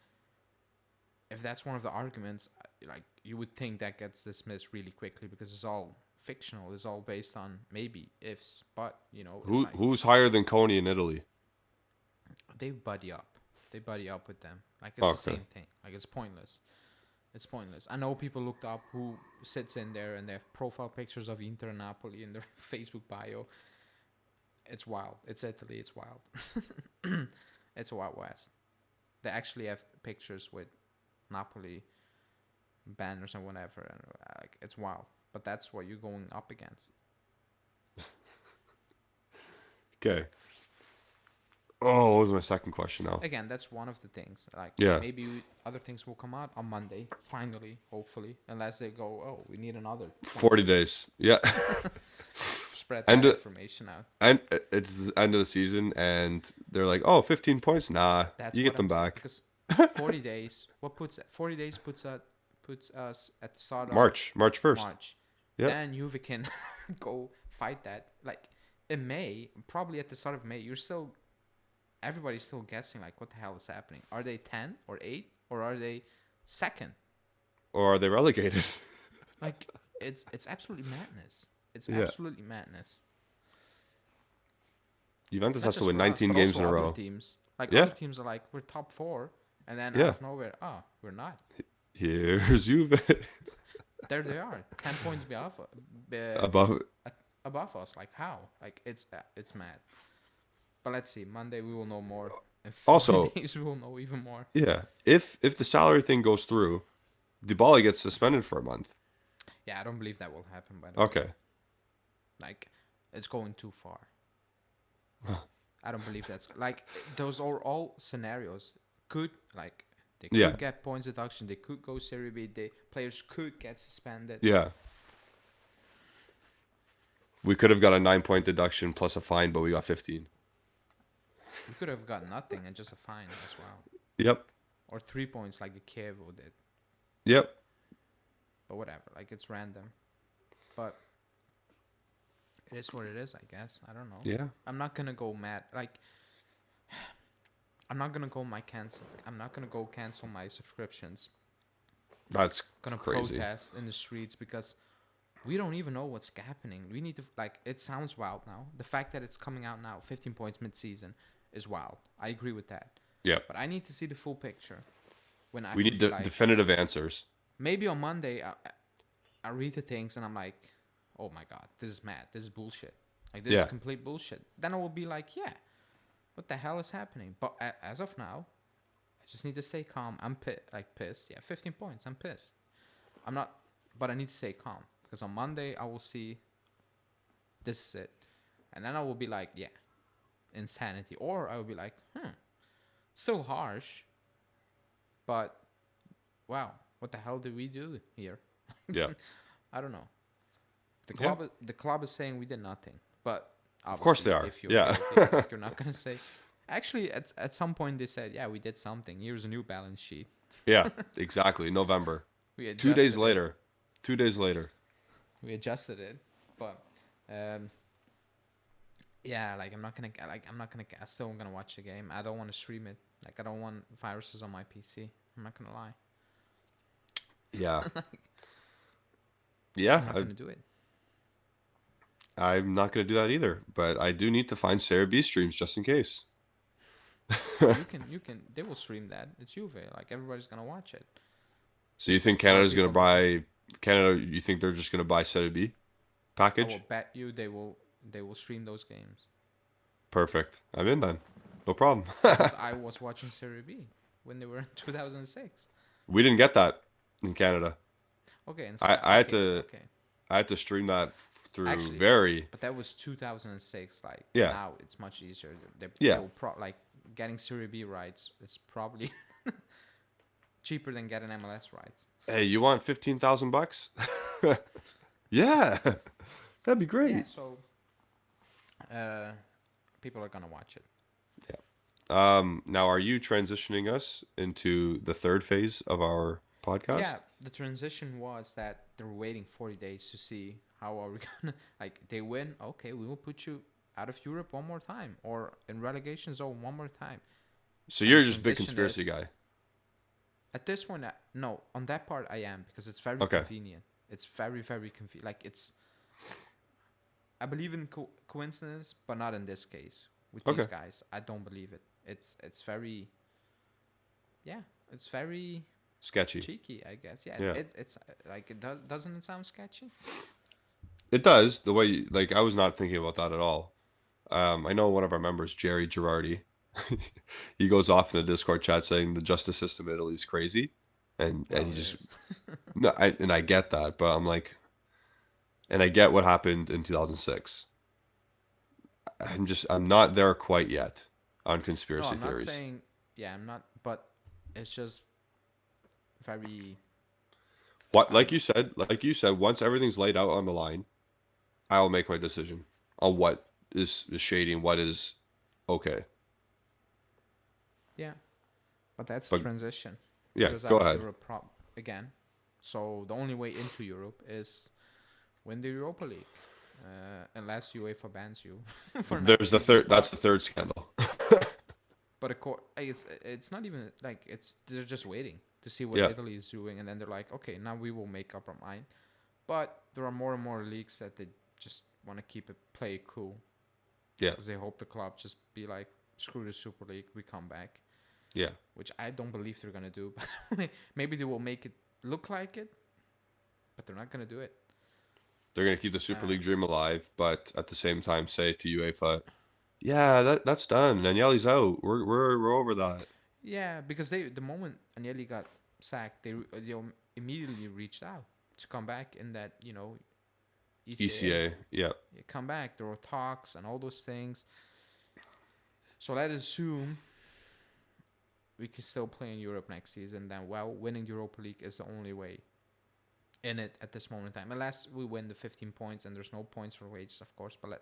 if that's one of the arguments, like you would think that gets dismissed really quickly because it's all fictional. It's all based on maybe ifs, but it's like Who's higher than Coney in Italy? they buddy up. They buddy up with them. Like it's the Okay. same thing. Like it's pointless. It's pointless. I know people looked up who sits in there and they have profile pictures of Inter and Napoli in their Facebook bio. It's wild. It's Italy. It's wild. It's a Wild West. They actually have pictures with Napoli banners and whatever, and like it's wild. But that's what you're going up against. Okay. Oh, what was my second question now? Again, that's one of the things. Like Yeah. maybe other things will come out on Monday, finally, hopefully, unless they go, oh, we need another 40 days. Yeah. spread And that information out. and it's the end of the season, and they're like, "Oh, 15 points? Nah, That's you what get them I'm saying, back." because 40 days. What puts 40 days puts us at the start of March 1st. March. Yep. Then Juve can go fight that. Like in May, probably at the start of May, everybody's still guessing like what the hell is happening. Are they 10 or 8 or are they second? Or are they relegated? Like it's absolutely madness. It's Yeah. absolutely madness. Juventus Not has to just win for us, 19 but games also in a other row. teams. Like Yeah. other teams are like we're top 4, and then Yeah. out of nowhere, we're not. Here's Juve. There they are, 10 points Above. above us. Like how? Like it's mad. But let's see. Monday we will know more. In 4 Also, days we will know even more. yeah, if the salary thing goes through, Dybala gets suspended for a month. Yeah, I don't believe that will happen. By the way, Okay. like it's going too far. I don't believe that's like those are all scenarios. Could like they could Yeah. get points deduction. They could go Serie B. Players could get suspended. Yeah. We could have got a 9-point deduction plus a fine, but we got 15. We could have got nothing and just a fine as well, Yep. or 3 points like the Kievo did. Yep. But whatever, like it's random. But it is what it is, I guess. I don't know. Yeah. I'm not gonna go mad. Like I'm not gonna go cancel. I'm not gonna go cancel my subscriptions. That's Gonna crazy. protest in the streets because we don't even know what's happening. We need to like. It sounds wild now. The fact that it's coming out now, 15 points mid-season, is wild. I agree with that. Yeah. But I need to see the full picture. When I We need definitive answers. maybe on Monday I read the things and I'm like, oh my god, this is mad. This is bullshit. Like this is complete bullshit. Then I will be like, yeah, what the hell is happening? But as of now, I just need to stay calm. I'm pissed. Yeah, 15 points. I'm pissed. I'm not, but I need to stay calm because on Monday I will see. This is it, and then I will be like, yeah, insanity, or I will be like, still harsh, but wow, what the hell did we do here? Yeah. I don't know. The club is saying we did nothing, but Of course they obviously, are. if you're Yeah. guilty, like, you're not gonna say. Actually, at some point they said, yeah, we did something. Here's a new balance sheet. Yeah. Exactly. November. We 2 days adjusted it. later. 2 days later. We adjusted it, but yeah, like I'm not gonna I still am gonna watch the game. I don't want to stream it. Like I don't want viruses on my PC. I'm not gonna lie. Yeah. I'm Yeah. not gonna do it. I'm not going to do that either, but I do need to find Serie B streams just in case. You can. They will stream that. It's Juve. Like everybody's gonna watch it. So you think Canada's going to buy Canada? You think they're just going to buy Serie B I package? will bet you they will stream those games. Perfect. I'm in then. No problem. Because I was watching Serie B when they were in 2006. We didn't get that in Canada. Okay, and I had okay, to okay. I had to stream that through Actually, very But that was 2006. Like Yeah. now, it's much easier. Yeah. They'll like getting Serie B rights is probably cheaper than getting MLS rights. Hey, you want $15,000? Yeah. That'd be great. Yeah, so people are gonna watch it. Now are you transitioning us into the third phase of our podcast? Yeah, the transition was that they were waiting 40 days to see how are we gonna like they win. Okay, we will put you out of Europe one more time or in relegation zone one more time. So And you're the just a big transition conspiracy is- guy. At this point, no. On that part, I am because it's very Okay. convenient. It's very, very convenient. Like it's, I believe in coincidence, but not in this case with these Okay. guys. I don't believe it. It's very, yeah, it's very Sketchy. cheeky, I guess. Yeah, Yeah. it's like doesn't it sound sketchy? It does. The way like I was not thinking about that at all. I know one of our members, Jerry Girardi, he goes off in the Discord chat saying the justice system in Italy is crazy, and Well, he it just is. no, I get that, but I'm like, and I get what happened in 2006. I'm not there quite yet on No, conspiracy I'm not theories. saying. Yeah, I'm not. But it's just very. What, like you said, once everything's laid out on the line, I'll make my decision on what is shady and what is okay. Yeah, but that's But- transition. Yeah, Because go out of ahead. Europe again. So the only way into Europe is win the Europa League, unless UEFA bans you. for not There's the winning. third. That's the third scandal. But it's not even like they're just waiting to see what Yeah. Italy is doing, and then they're like, okay, now we will make up our mind. But there are more and more leagues that they just want to play it cool. Yeah. Because they hope the club just be like, screw the Super League, we come back. Yeah. Which I don't believe they're gonna do. But maybe they will make it look like it. but they're not gonna do it. They're gonna keep the Super Uh, League dream alive, but at the same time say to UEFA, yeah, that's done. Agnelli's out. We're over that. yeah, because the moment Agnelli got sacked, they immediately reached out to come back in that ECA. ECA, yeah. Yeah, come back. There were talks and all those things. So let's assume we can still play in Europe next season. Then, winning the Europa League is the only way in it at this moment in time. Unless we win the 15 points and there's no points for wages, of course. But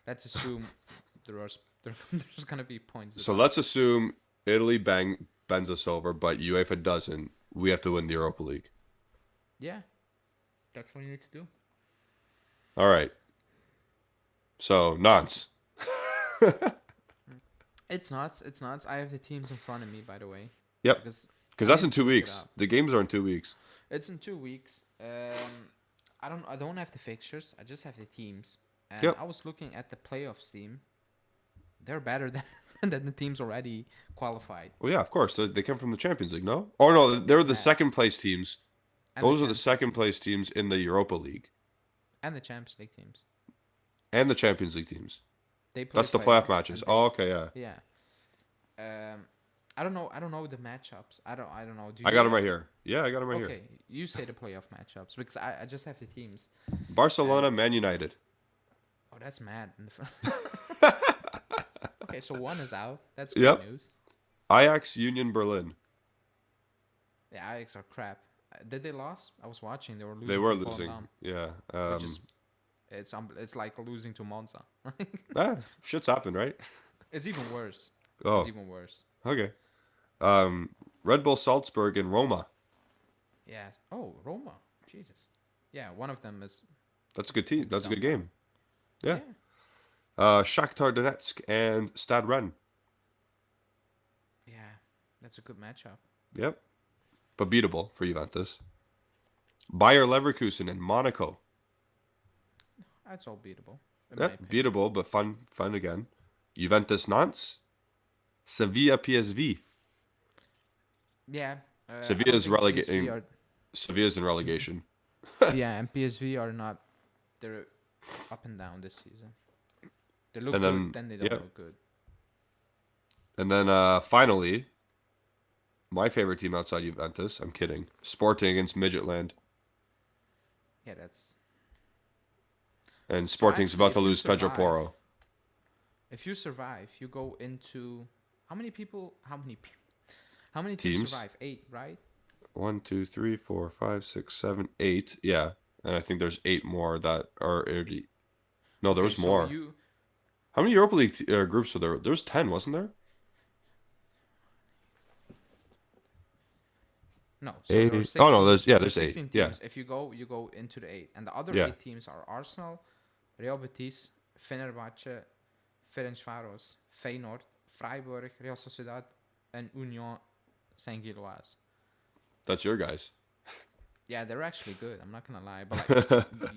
let's assume there's gonna be points. So let's assume Italy bends us over, but UEFA doesn't. We have to win the Europa League. Yeah, that's what you need to do. All right. So nonce. It's nuts. It's nuts. I have the teams in front of me, by the way. Yep. Because that's in 2 weeks. The games are in 2 weeks. It's in 2 weeks. I don't have the fixtures. I just have the teams. And Yep. I was looking at the playoffs team. They're better than the teams already qualified. Well, yeah, of course. They come from the Champions League, no? Or no, they were the Yeah. second place teams. And Those are the Champions second League place teams in the Europa League and the Champions League teams. and the Champions League teams. They play That's the playoff playoffs, matches. and Oh, okay, yeah. yeah. I don't know the matchups. I don't know. I got them right here. Yeah, I got them right here. Okay, you say the playoff matchups because I just have the teams. Barcelona, Man United. Oh, that's mad. In the front. Okay, so one is out. That's good Yep. news. Ajax, Union Berlin. The Ajax are crap. Did they lose? I was watching. They were losing. They were to Volendam, losing. Yeah. which is, it's like losing to Monza. Shit's happened, right? It's even worse. Oh, It's even worse. okay. Red Bull Salzburg and Roma. Yes. Oh, Roma. Jesus. Yeah, one of them is. That's a good team. That's a good game. Yeah. Shakhtar Donetsk and Stade Rennes. Yeah, that's a good matchup. Yep. But beatable for Juventus. Bayer Leverkusen and Monaco. That's all beatable. In my Yep. opinion. Beatable, but fun again. Juventus Nantes. Sevilla PSV. Yeah. Sevilla's relegating. PSV Sevilla's in relegation. yeah, and PSV are not. They're up and down this season. They look And good, then- then they don't yeah. look good. And then finally, my favorite team outside Juventus. I'm kidding. Sporting against Midgetland. Yeah, that's. And Sporting's actually, about to if you lose Pedro survive- Porro. If you survive, you go into how many people? How many teams Teams? survive? 8, right? 1, 2, 3, 4, 5, 6, 7, 8. Yeah. And I think there's 8 more that are already. No, there was Okay, so more. How many Europa League groups were there? There was 10, wasn't there? No. So Eight. there are Oh, no, 16 there's 16 8. Yeah. teams. If you go into the 8, and the other Yeah. 8 teams are Arsenal, Real Betis, Fenerbahce, Ferencváros, Feyenoord, Freiburg, Real Sociedad, and Union Saint-Gilloise. That's your guys. Yeah, they're actually good. I'm not gonna lie, but like,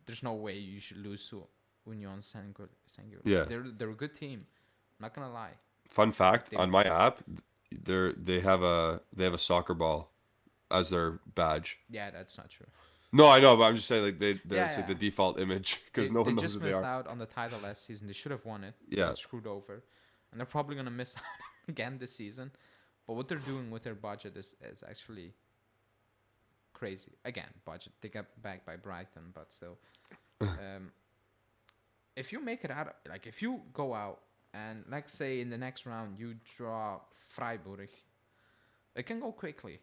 there's no way you should lose to Union Saint-Gilloise. Yeah. They're a good team. I'm not gonna lie. Fun fact, They- on my app, they have a soccer ball as their badge. Yeah, that's not true. No, I know, but I'm just saying like it's Yeah. like the default image because no one They knows just who they missed are. out on the title last season. They should have won it. They Yeah. got screwed over, and they're probably gonna miss out again this season. But what they're doing with their budget is actually crazy. Again, budget. They got backed by Brighton, but still. If you make it out, like if you go out and let's say in the next round you draw Freiburg, it can go quickly.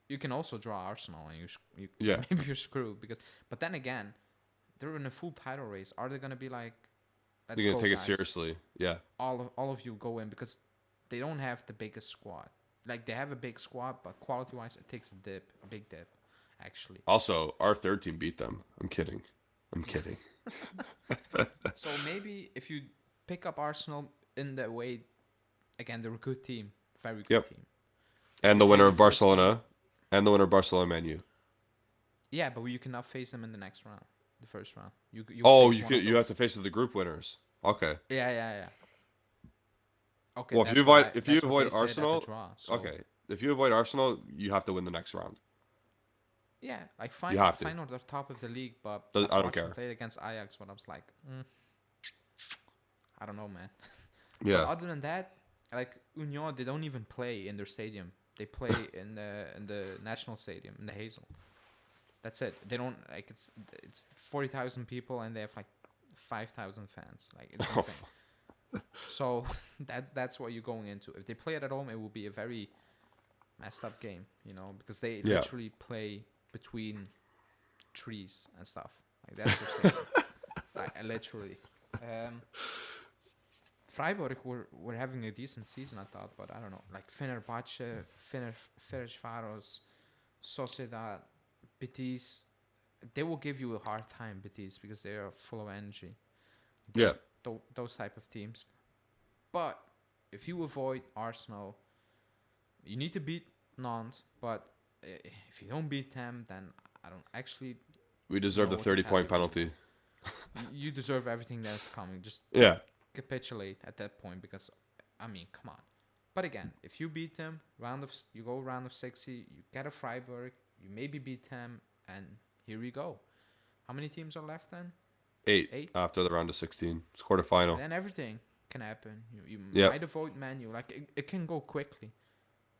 You can also draw Arsenal, and you Yeah. maybe you're screwed but then again, they're in a full title race. Are they gonna be like, let's They're gonna go, take guys. it seriously. Yeah. All of you go in because they don't have the biggest squad. Like they have a big squad, but quality wise, it takes a big dip, actually. Also, our third team beat them. I'm kidding. So maybe if you pick up Arsenal in that way, again, they're a good team, very good Yep. team. And the winner Maybe of Barcelona, and the winner of Barcelona Man U. Yeah, but you cannot face them in the next round, the first round. You Oh, face you one of could. You have those. to face the group winners. Okay. Yeah. Okay. Well, if that's you what avoid I- if you that's what avoid they said at the Arsenal, draw, so- okay. If you avoid Arsenal, you have to win the next round. Yeah, like You have to. fine on the top of the league, but I I've don't watched them care. play against Ajax when I was like, I don't know, man. But Yeah. other than that, like Union, they don't even play in their stadium. They play in the national stadium in the Hazel. That's it. They don't like it's 40,000 people and they have like 5,000 fans. Like it's Oh, insane. So that's what you're going into. If they play it at home, it will be a very messed up game, because they yeah. literally play between trees and stuff. Like that's their stadium. Like literally. Freiburg were having a decent season, I thought, but I don't know. Like Fenerbahce, Ferencváros, Sociedad, Betis, they will give you a hard time, Betis, because they are full of energy. Yeah. Those type of teams. But if you avoid Arsenal, you need to beat Nantes. But if you don't beat them, then I don't actually We deserve know the what to tell 30-point you. penalty. You deserve everything that's coming. Just Yeah. capitulate at that point because, I mean, come on. But again, if you beat them, you go round of 60, you get a Freiburg, you maybe beat them, and here we go. How many teams are left then? 8 after the round of 16. It's quarterfinal. Then everything can happen. You Yep. might avoid Man U. Like, it can go quickly.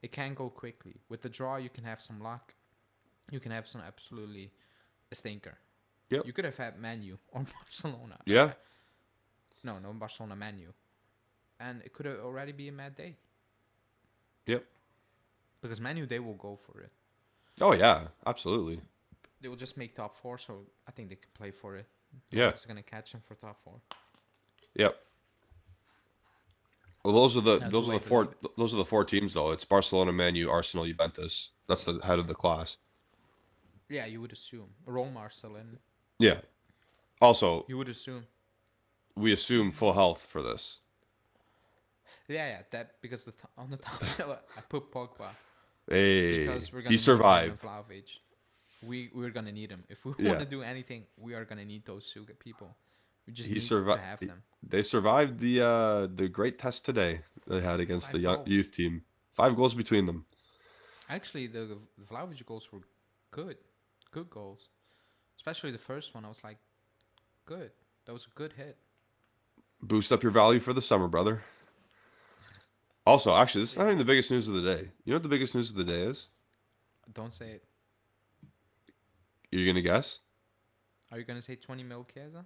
It can go quickly. With the draw, you can have some luck. You can have some absolutely a stinker. Yep. You could have had Man U or Barcelona. Yeah. No, Barcelona, Man U. And it could have already be a mad day. Yep. Because Man U, they will go for it. Oh, yeah. Absolutely. They will just make top 4, so I think they can play for it. Yeah. It's going to catch them for top 4. Yep. Well, those are the four teams though. It's Barcelona, Man U, Arsenal, Juventus. That's the head of the class. Yeah, you would assume. Roma are still in. Yeah. Also, You would assume. we assume full health for this. Yeah, that because on the top I put Pogba. Hey, Because we're gonna he need survived. Pogba and Vlahovic. We're gonna need him if we Yeah. want to do anything. We are gonna need those two people. We just He need survived. to have them. They survived the great test today they had against 5 the goals. youth team. 5 goals between them. Actually, the Vlahovic goals were good goals. Especially the first one, I was like, good. That was a good hit. Boost up your value for the summer, brother. Also, actually, this is not even the biggest news of the day. You know what the biggest news of the day is? Don't say it. You're gonna guess? Are you gonna say 20 mil Chiesa?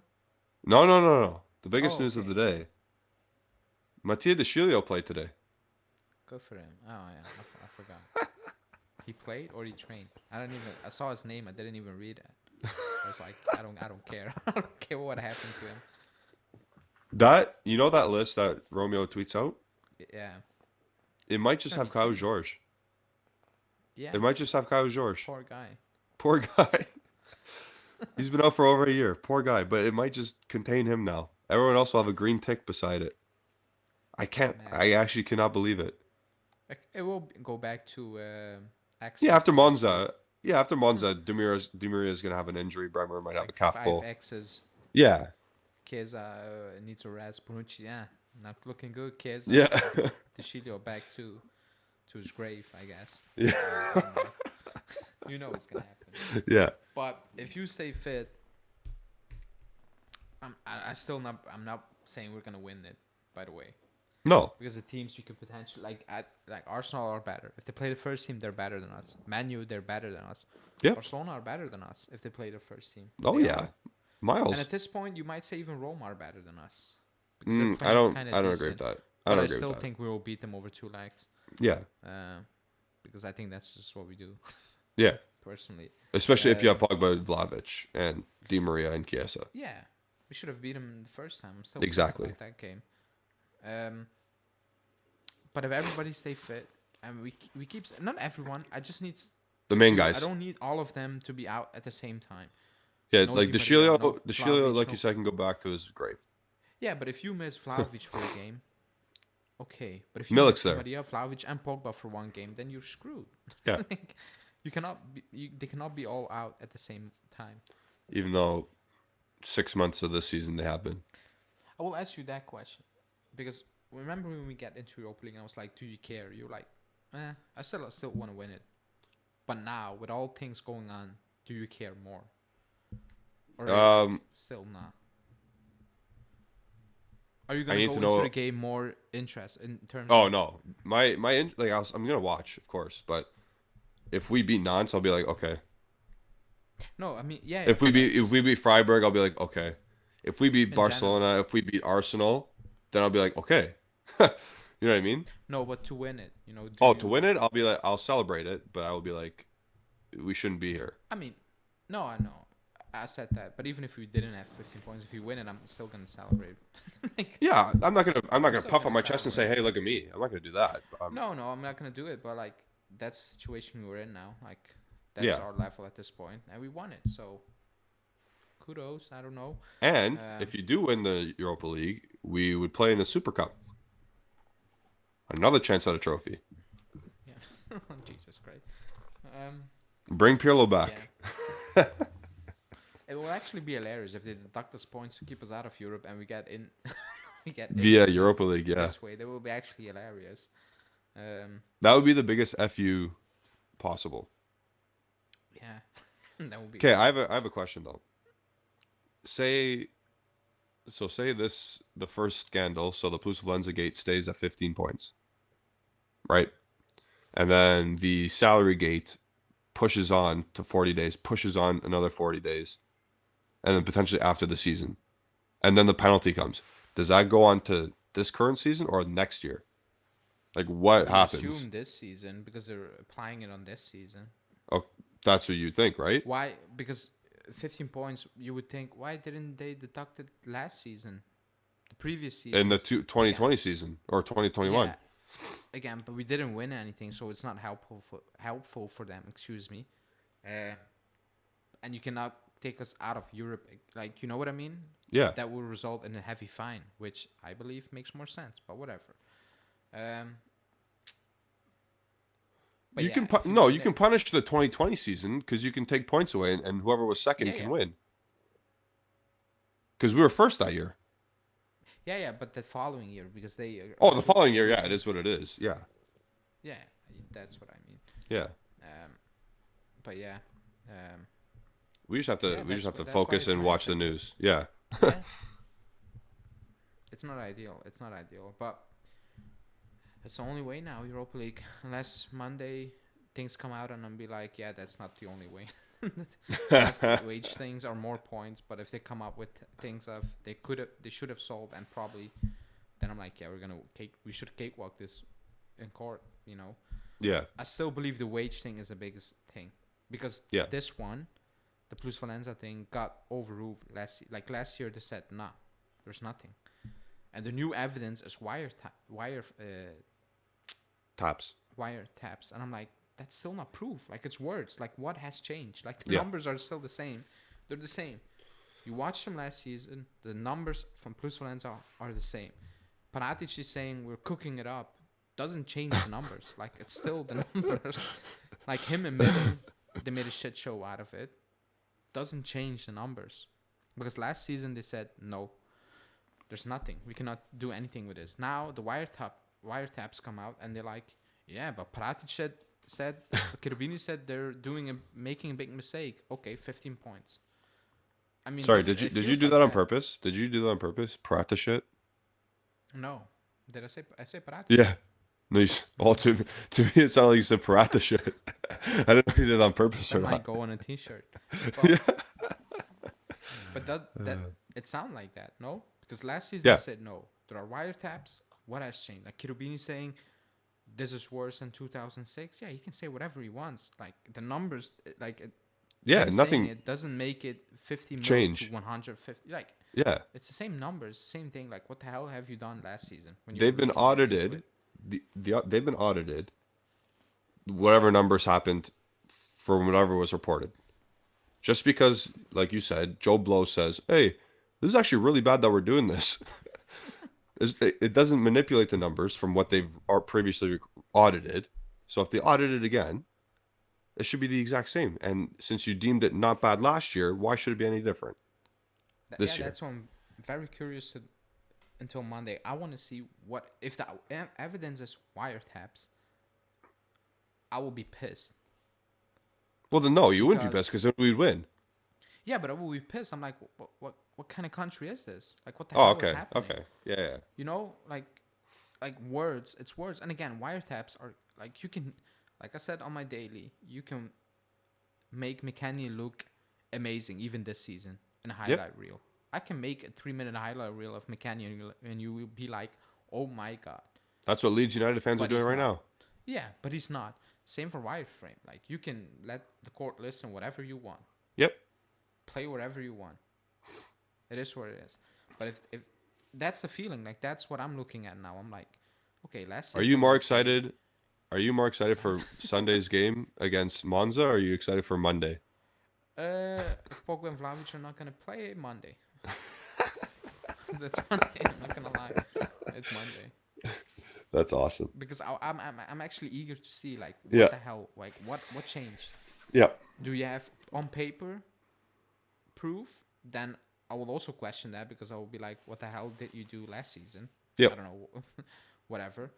No. The biggest news of okay. the day. Mattia De Sciglio played today. Good for him. Oh yeah, I forgot. He played or he trained? I saw his name. I didn't even read it. I was like, I don't care. I don't care what happened to him. That list that Romeo tweets out? Yeah. It might just No, have he Kyle can't. George. Yeah. It might just have Kyle George. Poor guy. Poor guy. He's been out for over a year. Poor guy. But it might just contain him now. Everyone else will have a green tick beside it. I actually cannot believe it. It will go back to access. Yeah, after Monza. Yeah, after Monza, Di Maria is going to have an injury. Bremer might have like a calf 5 pull. X's. Yeah. Chiesa needs a rest. Bonucci, yeah, not looking good. Chiesa. Yeah. De Sciglio back to his grave, I guess. Yeah. I don't know. You know it's gonna happen. Yeah. But if you stay fit, I'm not saying we're gonna win it. By the way, No. because the teams we could potentially like Arsenal are better. If they play the first team, they're better than us. Man U, they're better than us. Yeah. Barcelona are better than us if they play the first team. Oh, They yeah. are. Miles. And at this point, you might say even Roma are better than us. I don't agree with that. But I still think we will beat them over 2 legs. Yeah. Because I think that's just what we do. Yeah. Personally. Especially if you have Pogba, Vlahovic, and Di Maria and Chiesa. Yeah. We should have beat them the first time. I'm still Exactly. pissed about that game. But if everybody stay fit, and we keep... Not everyone. I just need... The main guys. I don't need all of them to be out at the same time. Yeah, No like Di De Maria, Sciglio, no Vlahovic, like no- you said, can go back to his grave. Yeah, but if you miss Vlahovic for a game, okay. But if you Milik's miss there. Maria, Vlahovic, and Pogba for one game, then you're screwed. Yeah. You cannot. They cannot be all out at the same time. Even though 6 months of this season they have been. I will ask you that question because remember when we get into Europa League and I was like, "Do you care?" You're like, I still want to win it." But now with all things going on, do you care more? Or still not? Are you I gonna need go to into know. the game more interest in terms Oh of? no, I'm gonna watch, of course, but if we beat Nantes, I'll be like, okay. No, I mean, yeah, If we but I beat if just we beat Freiburg, I'll be like, okay. If we beat in general. Barcelona, if we beat Arsenal, then I'll be like, okay. You know what I mean? No, but to win it, do Oh, to you? win it, I'll be like, I'll celebrate it, but I will be like, we shouldn't be here. I mean, no, I know. I said that, but even if we didn't have 15 points, if we win it, I'm still gonna celebrate. like, Yeah, I'm not I'm gonna still puff gonna up my chest and say, celebrate. hey, look at me. I'm not gonna do that. But, No, I'm not gonna do it. But like, that's the situation we're in now. Like, that's yeah. our level at this point, and we won it. So, kudos. I don't know. And Um, if you do win the Europa League, we would play in a Super Cup. Another chance at a trophy. yeah. Jesus Christ. Um, Bring Pirlo back. yeah. It will actually be hilarious if they deduct us points to keep us out of Europe and we get in. we get Via into the Europa League, yeah. this way. That will be actually hilarious. That would be the biggest FU possible. Yeah, that would be Okay, great. I have a question though. Say the first scandal, so the Plus Valenza gate stays at 15 points, right? And then the salary gate pushes on to 40 days, pushes on another 40 days, and then potentially after the season. And then the penalty comes. Does that go on to this current season or next year? Like I what would happens? assume this season because they're applying it on this season. Oh, that's what you think, right? Why? Because 15 points, you would think, why didn't they deduct it last season? The previous In the seasons? Again. 2020 season or 2021. Yeah. Again, but we didn't win anything, so it's not helpful for them. Excuse me. And you cannot take us out of Europe. Like, you know what I mean? Yeah. That will result in a heavy fine, which I believe makes more sense. But whatever. But You yeah, can if you no, you win it, can punish the 2020 season because you can take points away, and whoever was second yeah, can yeah, win. Because we were first that year. yeah. But the following year, because they Oh, the following year, yeah, it European. is what it is. Yeah, Yeah, that's what I mean. yeah. Um, but yeah, We yeah, just have to that's why focus it's and nice. watch the Like, news. Yeah, yeah, it's not ideal. It's not ideal, but it's the only way now. Europa League, unless Monday things come out and I'm be like, yeah, that's not the only way. Unless the wage things are more points, but if they come up with things of they should have solved and probably, then I'm like, yeah, we should cakewalk this in court. yeah, I still believe the wage thing is the biggest thing because yeah, this one, the Plus Valenza thing, got overruled last year. They said nah, there's nothing, and the new evidence is taps. wiretaps, and I'm like, that's still not proof. Like, it's words. Like, what has changed? Like, the Yeah, numbers are still the same. They're the same. You watched them last season. The numbers from Plus Valenza are the same. Paratic is saying we're cooking it up. Doesn't change the numbers. Like, it's still the numbers. Like, him admitting they made a shit show out of it doesn't change the numbers. Because last season they said, no, there's nothing. We cannot do anything with this. Now the wiretaps come out and they're like, yeah, but Paratic said Cherubini said they're making a big mistake. Okay, 15 points. I mean, Sorry, it did you feels do like that on that. purpose? Did you do that on purpose? Prata shit. No, did I say Paratic? Yeah. No, all to me it sounded like you said Prata shit. I don't know if you did it on purpose That or might not. go on a T-shirt. Yeah. But that it sounded like that, no? Because last season Yeah. they said no. There are wiretaps. What has changed? Like Cherubini saying this is worse than 2006. Yeah, he can say whatever he wants. Like the numbers, Yeah. him saying Nothing it doesn't make it 50 mil to change. 150. Like Yeah. it's the same numbers, same thing. Like what the hell have you done last season when you They've were been looking into audited. it? They've been audited. Whatever numbers happened for whatever was reported. Just because, like you said, Joe Blow says, "Hey, this is actually really bad that we're doing this." It doesn't manipulate the numbers from what they've previously audited. So if they audit it again, it should be the exact same. And since you deemed it not bad last year, why should it be any different this year? That's what I'm very curious to until Monday. I want to see what if the evidence is wiretaps. I will be pissed. Well, then no, you wouldn't be because pissed because then we'd win. yeah, but I would be pissed. I'm like, what kind of country is this? Like, what the Oh, hell is okay, happening? okay, yeah. You know, like words. It's words. And again, wiretaps are like you can, like I said on my daily, you can make McKenney look amazing even this season in a Yep, highlight reel. I can make a 3 minute highlight reel of McKenney and you will be like, oh my god. that's what Leeds United fans are But doing he's right not. now. Yeah, but he's not. Same for wireframe. Like you can let the court listen whatever you want, Yep. play whatever you want. It is what it is. But if that's the feeling, like that's what I'm looking at now. I'm like, okay, last Are you season more we played. excited? Are you more excited Sorry. for Sunday's game against Monza? Or are you excited for Monday? If Pogba and Vlahovic are not gonna play Monday. That's Monday. I'm not gonna lie. It's Monday That's awesome. because I'm actually eager to see like what Yeah. the hell, like what changed. Yeah. Do you have on paper proof? Then I will also question that because I will be like, what the hell did you do last season? Yep. I don't know, whatever.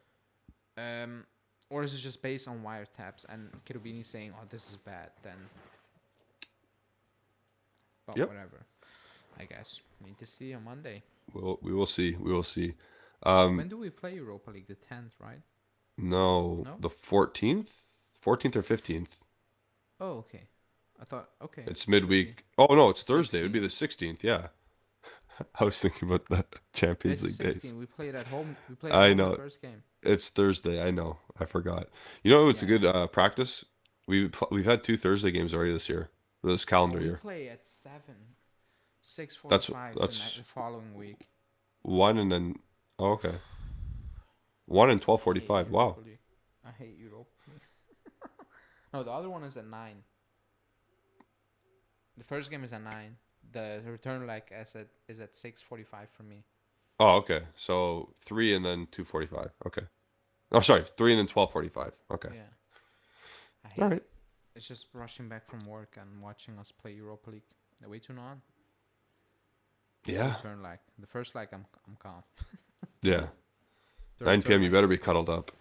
Or is it just based on wiretaps and Kirubini saying, "Oh, this is bad"? Then, but Yep. whatever. I guess we need to see on Monday. We will see. We will see. When do we play Europa League? The 10th, right? No, No. the 14th or 15th. Oh, okay. I thought okay. It's Could be midweek. Oh no, it's Thursday. It would be 16th. the 16th. Yeah. I was thinking about the Champions It's the League days. 16th. We played at home. We played at I home the know. first game. It's Thursday. I know. I forgot. You know, it's a Yeah. good practice. We've had 2 Thursday games already this year, or this Oh, calendar we year. play at 6:45 That's the that's the following week. one and then oh, okay. 1 and I hate 12:45. Wow. Europa League. I hate Europa League. No, the other one is at 9. The first game is at 9. The return leg is at 6:45 for me. Oh, okay. So 3 and then 2:45. Okay. Oh, sorry. 3 and then 12:45. Okay. Yeah, I All hate right. it. It's just rushing back from work and watching us play Europa League. Way too on. Yeah. Return leg. The first leg, I'm calm. Yeah. The 9 return p.m. You leg better is be crazy. cuddled up.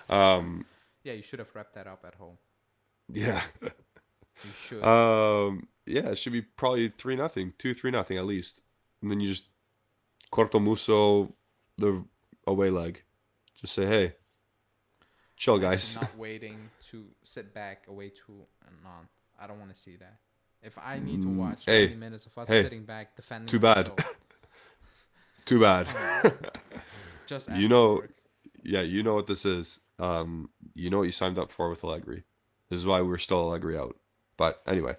um. Yeah, you should have wrapped that up at home. Yeah. You should. Yeah. It should be probably 3-0, 2-3-0 at least, and then you just corto muso the away leg. Just say, hey, chill, I'm actually guys. not waiting to sit back away to and on. I don't want to see that. If I need to watch Hey, 90 minutes of us hey, sitting back defending too bad. ourselves, Too bad. just You after know, work. yeah, you know what this is. You know what you signed up for with Allegri. This is why we're still Allegri out. But anyway,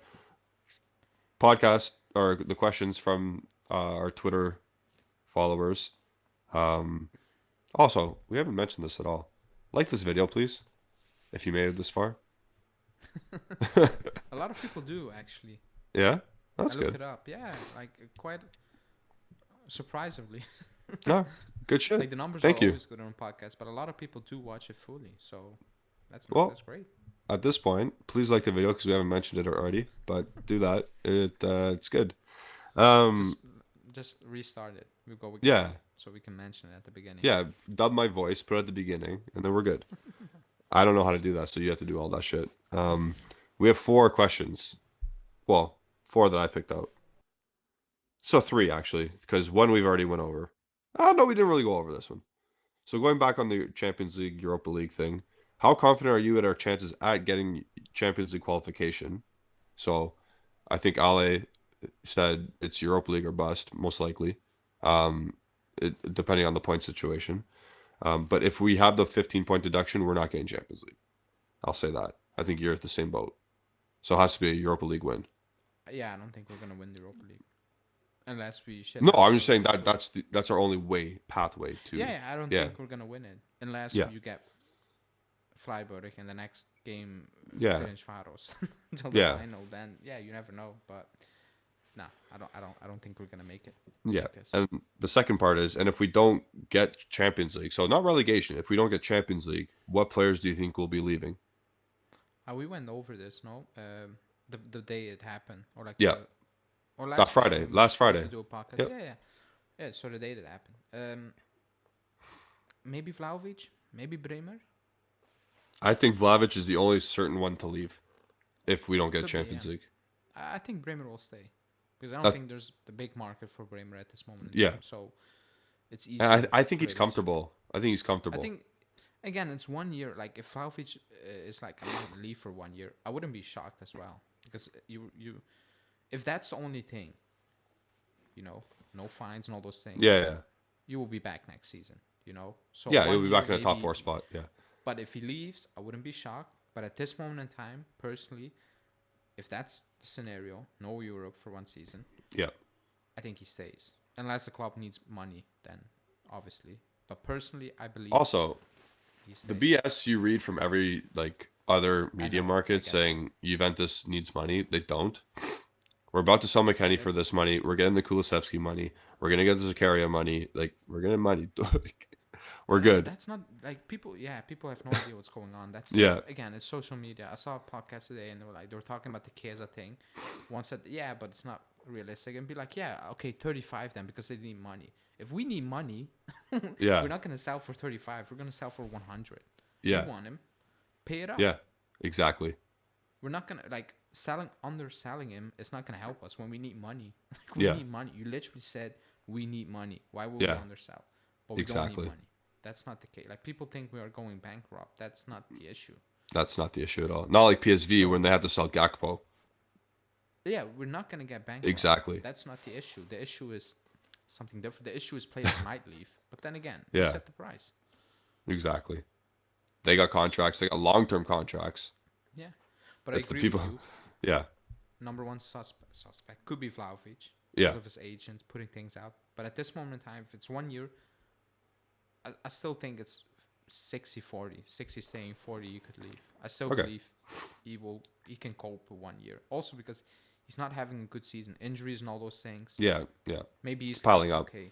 podcast or the questions from our Twitter followers. Um, Also, we haven't mentioned this at all. Like this video, please, if you made it this far. A lot of people do actually. Yeah, that's I looked good. it up. Yeah, like quite surprisingly. No, good shit. Like the numbers Thank are you. always good on podcasts, but a lot of people do watch it fully. So Well, that's great. at this point, please like the video because we haven't mentioned it already. But do that. It's good. Just Um, just restart it. We go again, yeah, so we can mention it at the beginning. yeah. Dub my voice, put it at the beginning, and then we're good. I don't know how to do that, so you have to do all that shit. We have 4 questions. Well, 4 that I picked out. So 3 actually, because one we've already went over. Oh no, we didn't really go over this one. So going back on the Champions League, Europa League thing, how confident are you at our chances at getting Champions League qualification? So I think Ale said it's Europa League or bust, most likely, depending on the point situation. But if we have the 15-point deduction, we're not getting Champions League. I'll say that. I think you're at the same boat. So it has to be a Europa League win. Yeah, I don't think we're gonna win the Europa League unless we shit. No, out I'm the just saying Europa that League. that's our only pathway to. Yeah, I don't Yeah. think we're gonna win it unless Yeah. you get Freiburg in the next game. Yeah. Finish Faros until the Yeah. final. Then yeah, you never know. But nah, I don't think we're gonna make it. Yeah. Like this. And the second part is, and if we don't get Champions League, so not relegation, if we don't get Champions League, what players do you think will be leaving? We went over this, no? The day it happened, or like Yeah. or Last Friday. week when we Last were supposed Friday. to do a podcast. Yep. Yeah. So the day that happened. Maybe Vlahovic, maybe Bremer. I think Vlahovic is the only certain one to leave. if we don't get Could be, Champions yeah. League. I think Bremer will stay because I don't That's, think there's the big market for Bremer at this moment in yeah, time. So it's and easier I think for he's it to. comfortable. I think he's I comfortable. think again, it's 1 year. Like if Vlahovic is like I'm gonna leave for 1 year, I wouldn't be shocked as well because you if that's the only thing, no fines and all those things, Yeah, yeah, you will be back next season. So yeah. He'll one be year back in a top maybe. 4 spot. Yeah, But if he leaves, I wouldn't be shocked. But at this moment in time, personally, if that's the scenario, no Europe for 1 season, yeah. I think he stays. Unless the club needs money, then obviously. But personally, I believe Also, he the stays. BS you read from every like other I media know. I market get that. saying Juventus needs money, they don't. We're about to sell McKenney for That's this money. We're getting the Kulusevski money. We're gonna get the Zakaria money. Like we're getting money. Like, we're good. that's not like people. Yeah, people have no idea what's going on. That's Yeah, again, it's social media. I saw a podcast today, and they were talking about the Chiesa thing. One said, yeah, but it's not realistic, and be like, yeah, okay, 35 then because they need money. If we need money, yeah, we're not gonna sell for 35. We're gonna sell for 100. We yeah, want him. Pay it up. yeah. Exactly. We're not gonna like underselling him. It's not gonna help us when we need money. Like we Yeah, need money. You literally said we need money. Why would we yeah. undersell? But we don't need Exactly. money. That's not the case. Like people think we are going bankrupt. That's not the issue. That's not the issue at all. Not like PSV So when they had to sell Gakpo. yeah, we're not gonna get bankrupt. Exactly. That's not the issue. The issue is something different. The issue is players might leave. But then again, we Yeah, set the price. exactly. They got contracts. They got long-term contracts. Yeah. But I It's the agree people. with you. Yeah, Number one suspect could be Vlahovic yeah, because of his agent putting things out. But at this moment in time, if it's 1 year, I still think it's 60-40. 60 staying, 40 you could leave. I still okay, believe he can cope with 1 year. Also because he's not having a good season. Injuries and all those things. yeah, yeah. Maybe It's he's piling like, up. okay,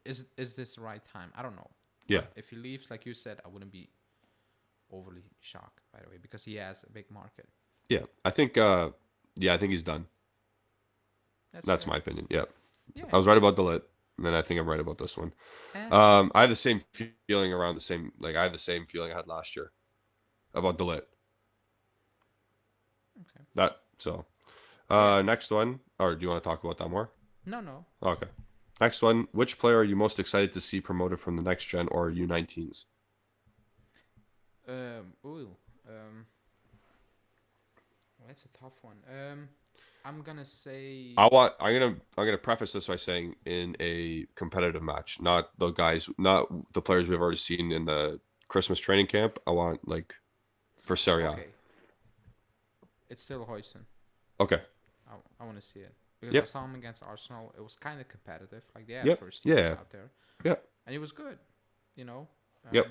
is this the right time? I don't know. Yeah, But if he leaves, like you said, I wouldn't be overly shocked, by the way, because he has a big market. yeah. I think. Yeah, I think he's done. That's Fair. my opinion. Yeah, Yeah. I was right about Delit, and then I think I'm right about this one. Eh, I have the same feeling around the same. Like I have the same feeling I had last year about Delit. okay. That so. Yeah. Next one. Or do you want to talk about that more? No. Okay. Next one. Which player are you most excited to see promoted from the next gen or U19s? Ooh. That's a tough one. I'm gonna say. I'm gonna preface this by saying in a competitive match, not the guys, not the players we've already seen in the Christmas training camp. I want like for Serie A. Okay. It's still Huijsen. Okay. I want to see it because I Yep. saw him against Arsenal. It was kind of competitive. Like they had Yep. first teams Yeah. out there, Yeah. and he was good. You know. Yep.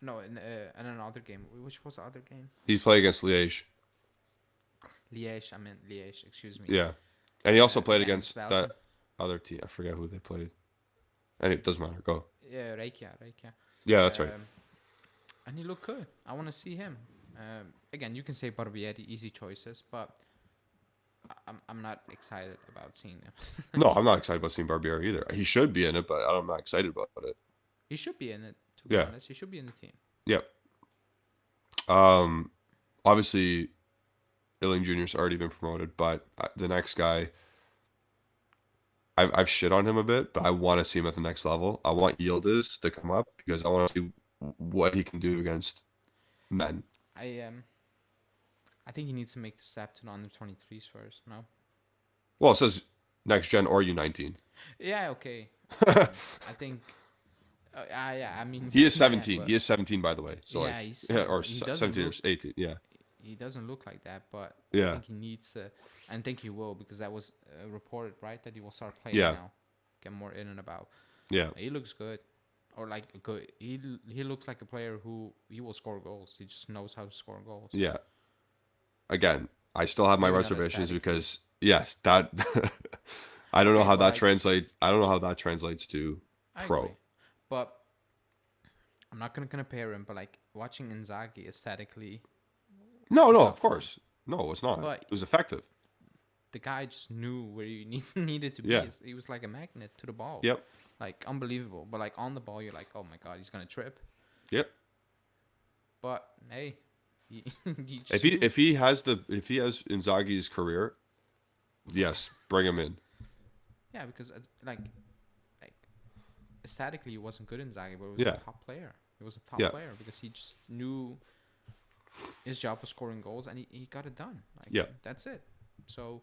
No, in another game. Which was the other game? He's played against Liège. Liège. I meant Liège. Excuse me. Yeah. And he also played Against against Belgium. that other team. I forget who they played. And it doesn't matter. Go. Yeah, Rekia. Yeah, that's right. And he looked good. I want to see him. Again, you can say Barbieri, easy choices, but I'm not excited about seeing him. No, I'm not excited about seeing Barbieri either. He should be in it, but I'm not excited about it. He should be in it, to be Yeah. honest. He should be in the team. Yep. Obviously, Illing Jr.'s already been promoted, but the next guy, I've shit on him a bit, but I want to see him at the next level. I want Yildiz to come up because I want to see what he can do against men. I think he needs to make the step to the under 23s first. No. Well, it says next gen or U19. Yeah. Okay. I think. Yeah. I mean. He is yeah, 17. but- He is 17, by the way. So yeah, like, or he doesn't 17 or look- 18. Yeah. He doesn't look like that, but Yeah. I think he needs to. I think he will because that was reported, right? That he will start playing Yeah. now, get more in and about. Yeah. He looks good, or like good. He looks like a player who he will score goals. He just knows how to score goals. Yeah. Again, I still have my Maybe not reservations aesthetically. because yes, that I don't know Okay, how but that like- translates. I don't know how that translates to I pro. agree. But I'm not gonna compare him. But like watching Inzaghi aesthetically, No, It's no, not of course. No, it's not. But- It was effective. the guy just knew where you needed to be. Yeah. He was like a magnet to the ball. Yep. Like unbelievable. But like on the ball, you're like, oh my god, he's gonna trip. Yep. But hey, He, he If just he knew. if he has Inzaghi's career, yes, bring him in. Yeah, because like aesthetically he wasn't good in Zagreb, but he was Yeah, a top player. He was a top yeah, player because he just knew his job was scoring goals, and he got it done. Like yeah. that's it. So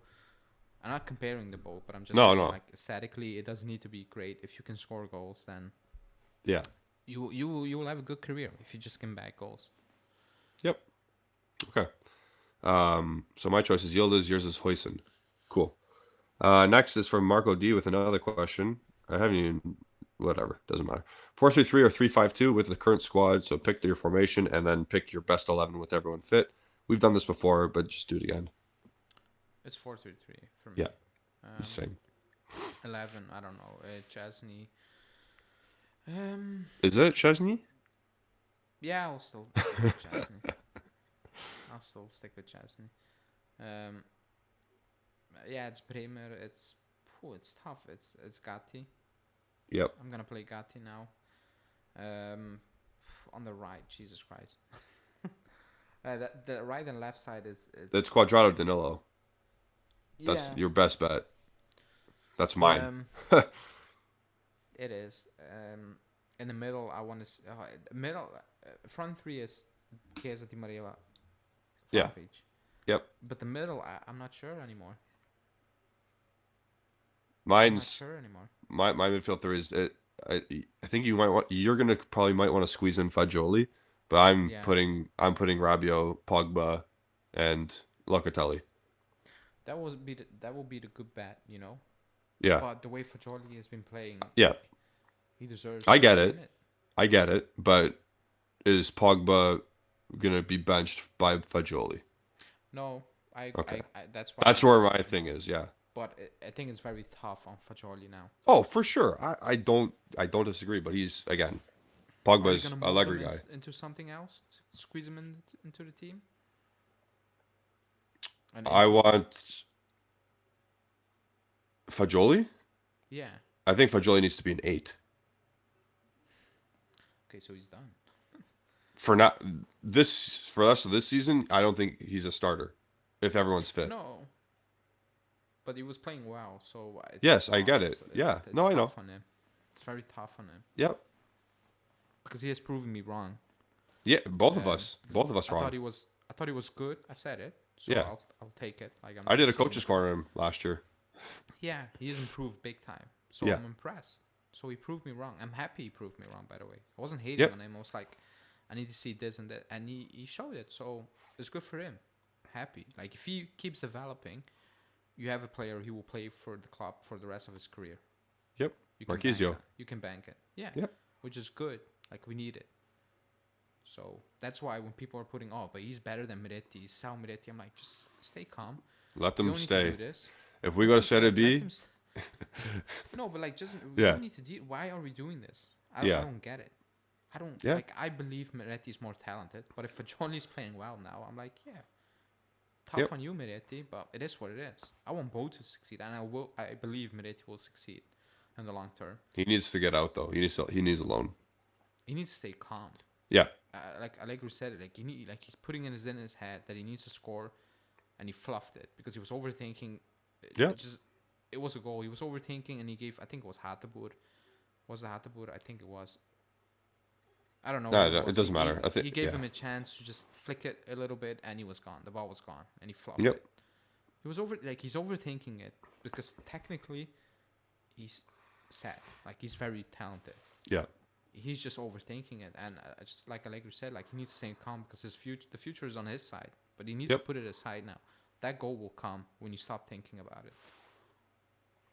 I'm not comparing the both, but I'm just No, saying no. like aesthetically it doesn't need to be great. If you can score goals, then Yeah. you will have a good career if you just can bag goals. Yep. Okay. So my choice is Yildiz, yours is Hoyson. Cool. Next is from Marco D with another question. I haven't even whatever, doesn't matter. 4-3-3 or 3-5-2 with the current squad. So pick your formation and then pick your best 11 with everyone fit. We've done this before, but just do it again. It's 4-3-3 for me. Yeah, same. 11. I don't know. Chesney. Is it Chesney? Yeah, I'll still stick with Chesney. I'll still stick with Chesney. Um, yeah, it's Bremer. It's tough. It's Gatti. Yep. I'm gonna play Gatti now. On the right, Jesus Christ. The right and left side is That's Quadrado Danilo. That's yeah. your best bet. That's mine. It is. In the middle, I want to middle front three is Chiesa, Di Maria, Yeah. Vlahovic. Yep. But the middle, I'm not sure anymore. Mine's Anymore. my midfield three is I think you're gonna probably might want to squeeze in Fagioli, but I'm Yeah, putting Rabiot, Pogba, and Locatelli. that will be the good bet, you know. Yeah. But the way Fagioli has been playing, Yeah. he deserves I to get be it. in it. I get it. But is Pogba gonna be benched by Fagioli? No, Okay. that's why. That's where my thing is, yeah. But I think it's very tough on Fagioli now. Oh, for sure. I don't disagree, but he's again Are you Pogba's gonna a mold Allegri him guy. into something else? To squeeze him into the team? And I into want Fagioli. yeah. I think Fagioli needs to be an 8. Okay, so he's done. For not this for us this season, I don't think he's a starter if everyone's fit. No, but he was playing well, so Yes, I get it. Yeah. It's No, I know. tough on him. It's very tough on him Yep. because he has proven me wrong. Yeah, both of us. Because Both of us I wrong. thought he was good. I said it, so Yeah. I'll take it. Like I'm I not did a ashamed coach's of it. corner him last year. Yeah, he has improved big time. So Yeah. I'm impressed. So he proved me wrong. I'm happy he proved me wrong. By the way, I wasn't hating Yep. on him. I was like, I need to see this and that, and he showed it. So it's good for him. Happy. Like if he keeps developing, you have a player who will play for the club for the rest of his career. Yep. You can Marquisio. bank it. You can bank it. Yeah. Yep. Which is good. Like we need it. So that's why when people are putting, oh, but he's better than Miretti, Sal Miretti, I'm like, just stay calm. Let You them don't need to do stay. this. If we go to Let Serie B, them no, but like, just we Yeah. don't need to deal. Why are we doing this? I Yeah. don't get it. I don't Yeah. like. I believe Miretti is more talented, but if Fagioli's playing well now, I'm like, yeah, tough Yep. on you, Miretti, but it is what it is. I want both to succeed, and I believe Miretti will succeed in the long term. he needs to get out though. He needs a loan. He needs to stay calm. Yeah. Like Allegri said it, like he's putting in his head that he needs to score, and he fluffed it because he was overthinking. Yeah. It was a goal. He was overthinking, and he gave. I think it was Hateboer. Was it Hateboer? I think it was. I don't know. No, who it was. doesn't matter. I think he gave yeah. him a chance to just flick it a little bit, and he was gone. The ball was gone, and he fluffed Yep. it. He was he's overthinking it because technically, he's set. Like he's very talented. Yeah. He's just overthinking it, and just like Allegri said, like he needs to stay calm because the future is on his side, but he needs Yep. to put it aside now. That goal will come when you stop thinking about it.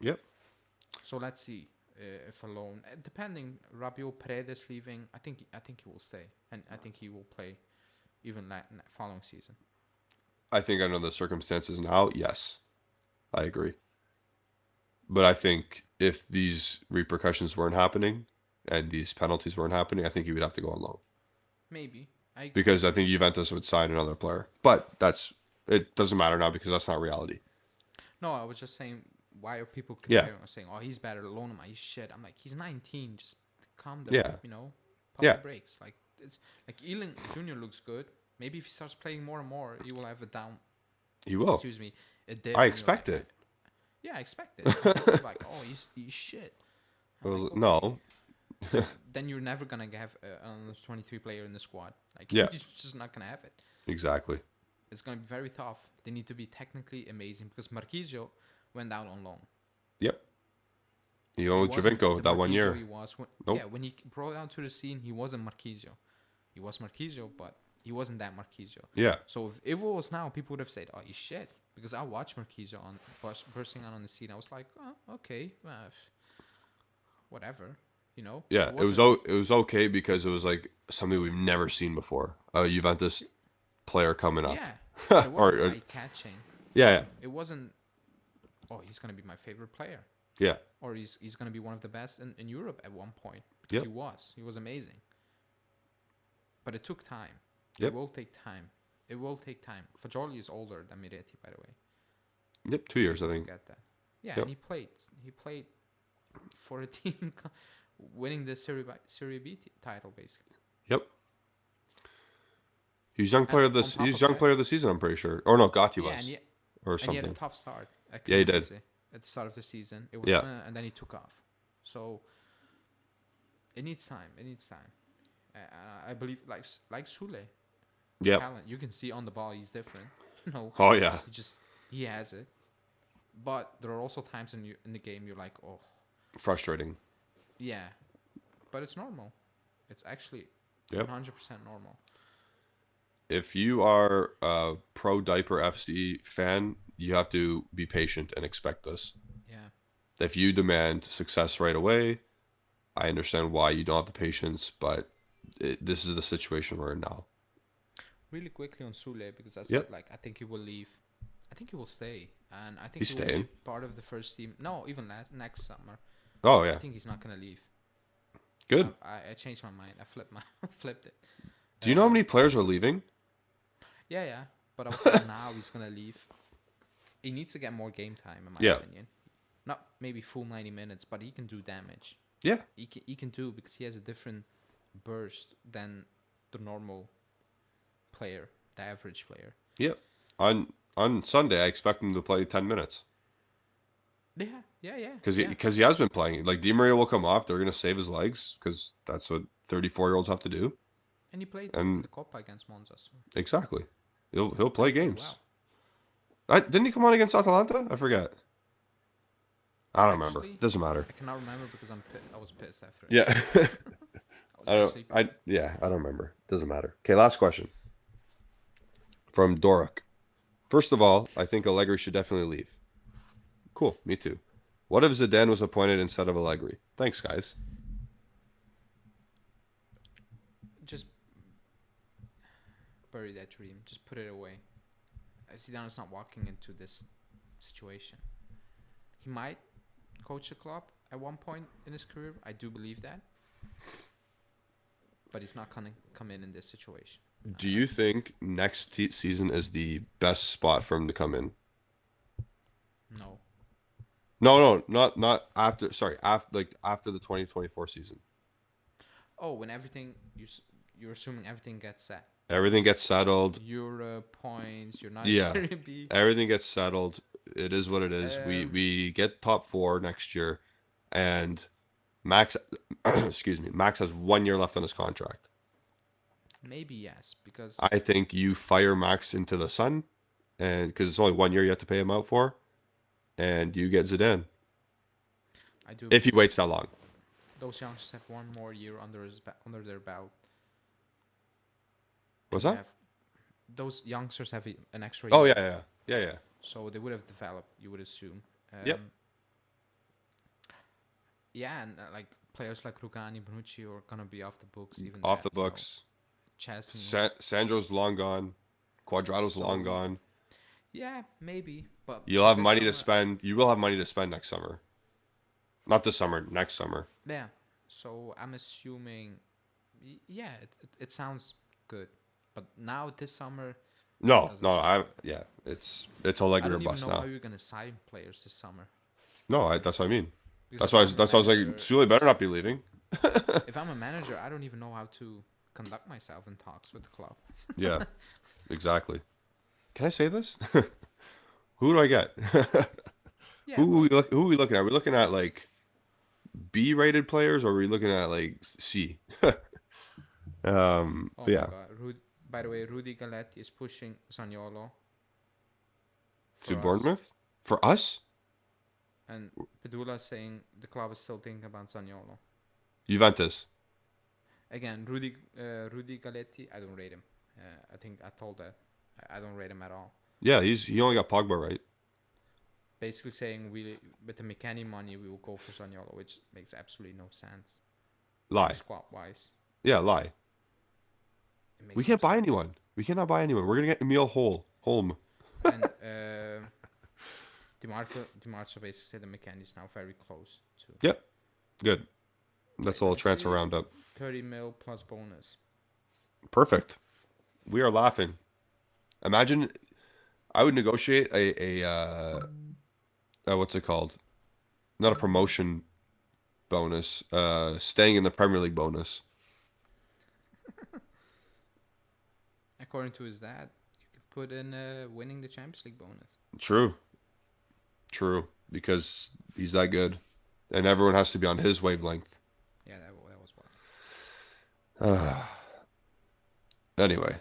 Yep. So let's see if alone, depending, Rabiot Paredes leaving, I think he will stay, and I think he will play even following season. I think under the circumstances now, yes, I agree. But I think if these repercussions weren't happening and these penalties weren't happening, I think he would have to go on loan Maybe I because I think Juventus would sign another player. But it doesn't matter now because that's not reality. no, I was just saying, why are people Yeah. comparing or saying, oh, he's better, loan him, he's shit? I'm like, he's 19, just calm down, Yeah. pump Yeah. the brakes. Like it's like Ealing Junior looks good, Maybe if he starts playing more and more, he will have a down. He will. Excuse me, a dip. I and you're expect like, it. Yeah, I expect it. You're like, oh, he's shit. I'm like, okay. No. Then you're never gonna have a 23 player in the squad. Like, Yeah. you're just not gonna have it. Exactly. It's gonna be very tough. They need to be technically amazing because Marquisio went down on loan. Yep. He went with wasn't Javinko the that 1 Marquisio year. He was when, Nope. Yeah, when he brought out to the scene, he wasn't Marquisio. He was Marquisio, but he wasn't that Marquisio. Yeah. So if it was now, people would have said, "Oh, he's shit," because I watched Marquisio bursting out on the scene. I was like, "Oh, okay, whatever," you know. Yeah, it was okay because it was like something we've never seen before. A Juventus player coming up. Yeah, it wasn't eye catching. Yeah. It wasn't. Oh, he's gonna be my favorite player. Yeah. Or he's gonna be one of the best in Europe at one point because he was amazing. But it took time. Yep. It will take time. It will take time. Fagioli is older than Miretti, by the way. Yep, 2 years I think. Forget that. Yeah, Yep. and he played for a team winning the Serie B title basically. Yep. He was young player of this. He was young player of the season. I'm pretty sure. Or no, Gatti was. Or something. And he had a tough start. Yeah, he did. At the start of the season, it was and then he took off. So it needs time. It needs time. I believe like Sule. Yeah. Talent. You can see on the ball he's different. No. Oh yeah. He has it. But there are also times in the game you're like, oh. Frustrating. Yeah. But it's normal. It's actually 100% normal. If you are a pro Diaper FC fan, you have to be patient and expect this. Yeah. If you demand success right away, I understand why you don't have the patience, but this is the situation we're in now. Really quickly on Sule, because I said I think he will leave. I think he will stay, and I think he's will staying. be part of the first team. No, even next summer. Oh yeah. I think he's not gonna leave. Good. I changed my mind. I flipped it. Do you know how many players are leaving? Yeah. But I was like, now he's gonna leave. He needs to get more game time, in my opinion. Not maybe full 90 minutes, but he can do damage. Yeah. He can do because he has a different burst than the normal player, the average player. Yeah. On Sunday, I expect him to play 10 minutes. Yeah. Because he has been playing. Like, Di Maria will come off. They're going to save his legs because that's what 34-year-olds have to do. And he played the Coppa against Monza. So. Exactly. He'll play games. Wow. Didn't he come on against Atalanta? I forget. I don't remember. Doesn't matter. I cannot remember because I was pissed after it. Yeah. I don't remember. Doesn't matter. Okay, last question. From Doruk. First of all, I think Allegri should definitely leave. Cool, me too. What if Zidane was appointed instead of Allegri? Thanks, guys. Just bury that dream. Just put it away. Zidane is not walking into this situation. He might coach a club at one point in his career. I do believe that. But he's not going to come in this situation. Do you think next season is the best spot for him to come in? No. No, not after. Sorry, after the 2024 season. Oh, when everything you're assuming everything gets set. Everything gets settled. Europe points. You're not in Serie B. Everything gets settled. It is what it is. We get top 4 next year, and Max, Max has 1 year left on his contract. Maybe yes, because I think you fire Max into the sun, and because it's only 1 year you have to pay him out for, and you get Zidane. I do. If he waits that long. Those youngsters have 1 more year under their belt. What's that? Those youngsters have an extra year. Oh yeah. So they would have developed, you would assume. Yep. Yeah, and like players like Rugani, Bonucci are gonna be off the books. Even off the books. Sandro's long gone. Quadrado's long gone. Yeah, maybe, but you'll have money to spend. You will have money to spend next summer. Not this summer, next summer. Yeah. So I'm assuming, it sounds good, but now this summer. No, it's Allegri or bust now. I don't even know how you're gonna sign players this summer. No, that's what I mean. That's why I was like, Sule better not be leaving. If I'm a manager, I don't even know how to conduct myself in talks with the club. Yeah, exactly. Can I say this? Who do I get? Yeah, but Who are we looking at? Are we looking at like B-rated players, or are we looking at like C? oh But my yeah, god. By the way, Rudy Galletti is pushing Zaniolo to for us. Bournemouth for us, And Pedula saying the club is still thinking about Zaniolo. Juventus. Again, Rudy Galletti, I don't rate him. I think I told that. I don't rate him at all. Yeah, he only got Pogba, right? Basically saying with the McKenney money we will go for Zaniolo, which makes absolutely no sense. Lie. Squad wise. Yeah, lie. It We makes can't no buy sense. anyone. We cannot buy anyone. We're gonna get Emil Holm. And DiMarzo basically said that McKenney's now very close to. Yep. Good. That's Wait, all let me transfer see. roundup. 30 mil plus bonus. Perfect. We are laughing. Imagine I would negotiate a what's it called? Not a promotion bonus. Staying in the Premier League bonus. According to his dad, you can put in winning the Champions League bonus. True. Because he's that good, and everyone has to be on his wavelength. Yeah, that was wild. Anyway,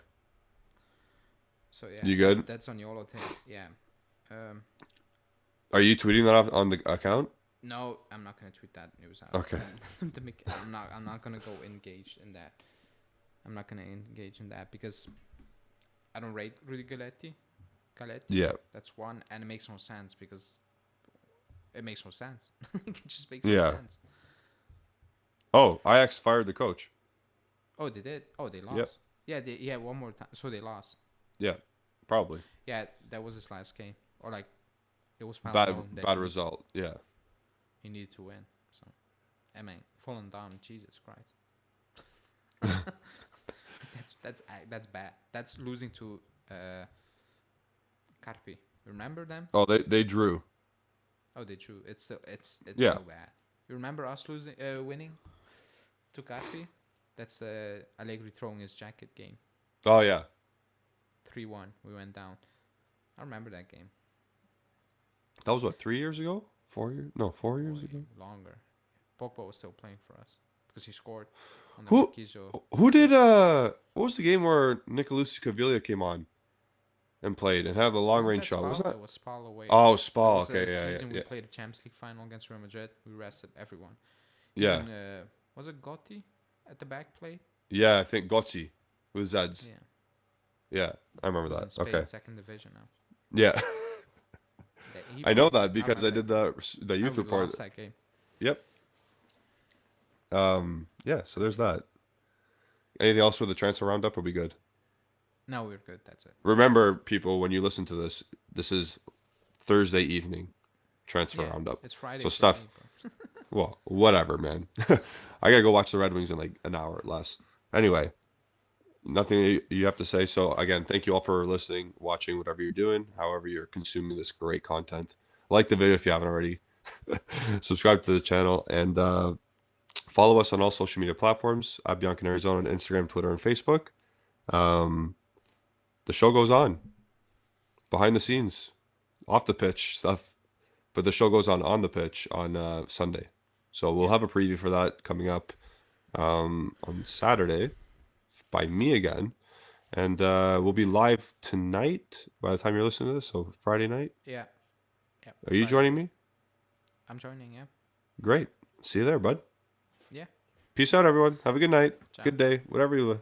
So yeah, you good? that's on YOLO thing. Yeah. Are you tweeting that off on the account? No, I'm not gonna tweet that news out. Okay. I'm not gonna go engaged in that. I'm not gonna engage in that because I don't rate Rudy Galletti. Yeah. That's one, and it makes no sense because it makes no sense. It just makes Yeah. no sense. Oh, Ajax fired the coach. Oh, they did. Oh, they lost. Yep. Yeah, one more time. So they lost. Yeah, probably. Yeah, that was his last game, or like it was Bad result. Yeah. He needed to win. So, I mean, falling down. Jesus Christ. that's bad. That's losing to Carpi. Remember them? Oh, they drew. Oh, they drew. It's still Yeah. still bad. You remember us winning to Carpi? That's Allegri throwing his jacket game. Oh yeah. 3-1. We went down. I remember that game. That was what, 3 years ago? 4 years? No, 4 years ago. Longer. Pogba was still playing for us because he scored on the Who- Marquisio. Who did what was the game where Nicolas Cavilla came on and played and had a long range shot? Wasn't That that? was Spal away. Oh, It Spal. was Okay, a yeah, season yeah, we yeah. played a Champions League final against Real Madrid. We rested everyone. Yeah. Even, was it Gotti at the back play? Yeah, I think Gozzi with Zeds. Yeah. Yeah, I remember He's in that. Spain, Okay. second division now. Yeah. He I know won. that because I remember did the that. youth We report. lost that game. Yep. Yeah, so there's that. Anything else with the transfer roundup? Are we good? No, we're good. That's it. Remember, people, when you listen to this, this is Thursday evening transfer roundup. It's Friday. So for stuff. me, bro. Well, whatever, man. I gotta go watch the Red Wings in like an hour or less. Anyway, nothing you have to say. So again, thank you all for listening, watching, whatever you're doing, however you're consuming this great content. Like the video if you haven't already. Subscribe to the channel and follow us on all social media platforms at Bianca in Arizona on Instagram, Twitter, and Facebook. The show goes on behind the scenes, off the pitch stuff, but the show goes on the pitch on Sunday. So we'll have a preview for that coming up on Saturday by me again. And we'll be live tonight by the time you're listening to this. So Friday night. Yeah. Are you joining me? I'm joining, yeah. Great. See you there, bud. Yeah. Peace out, everyone. Have a good night. Ciao. Good day. Whatever you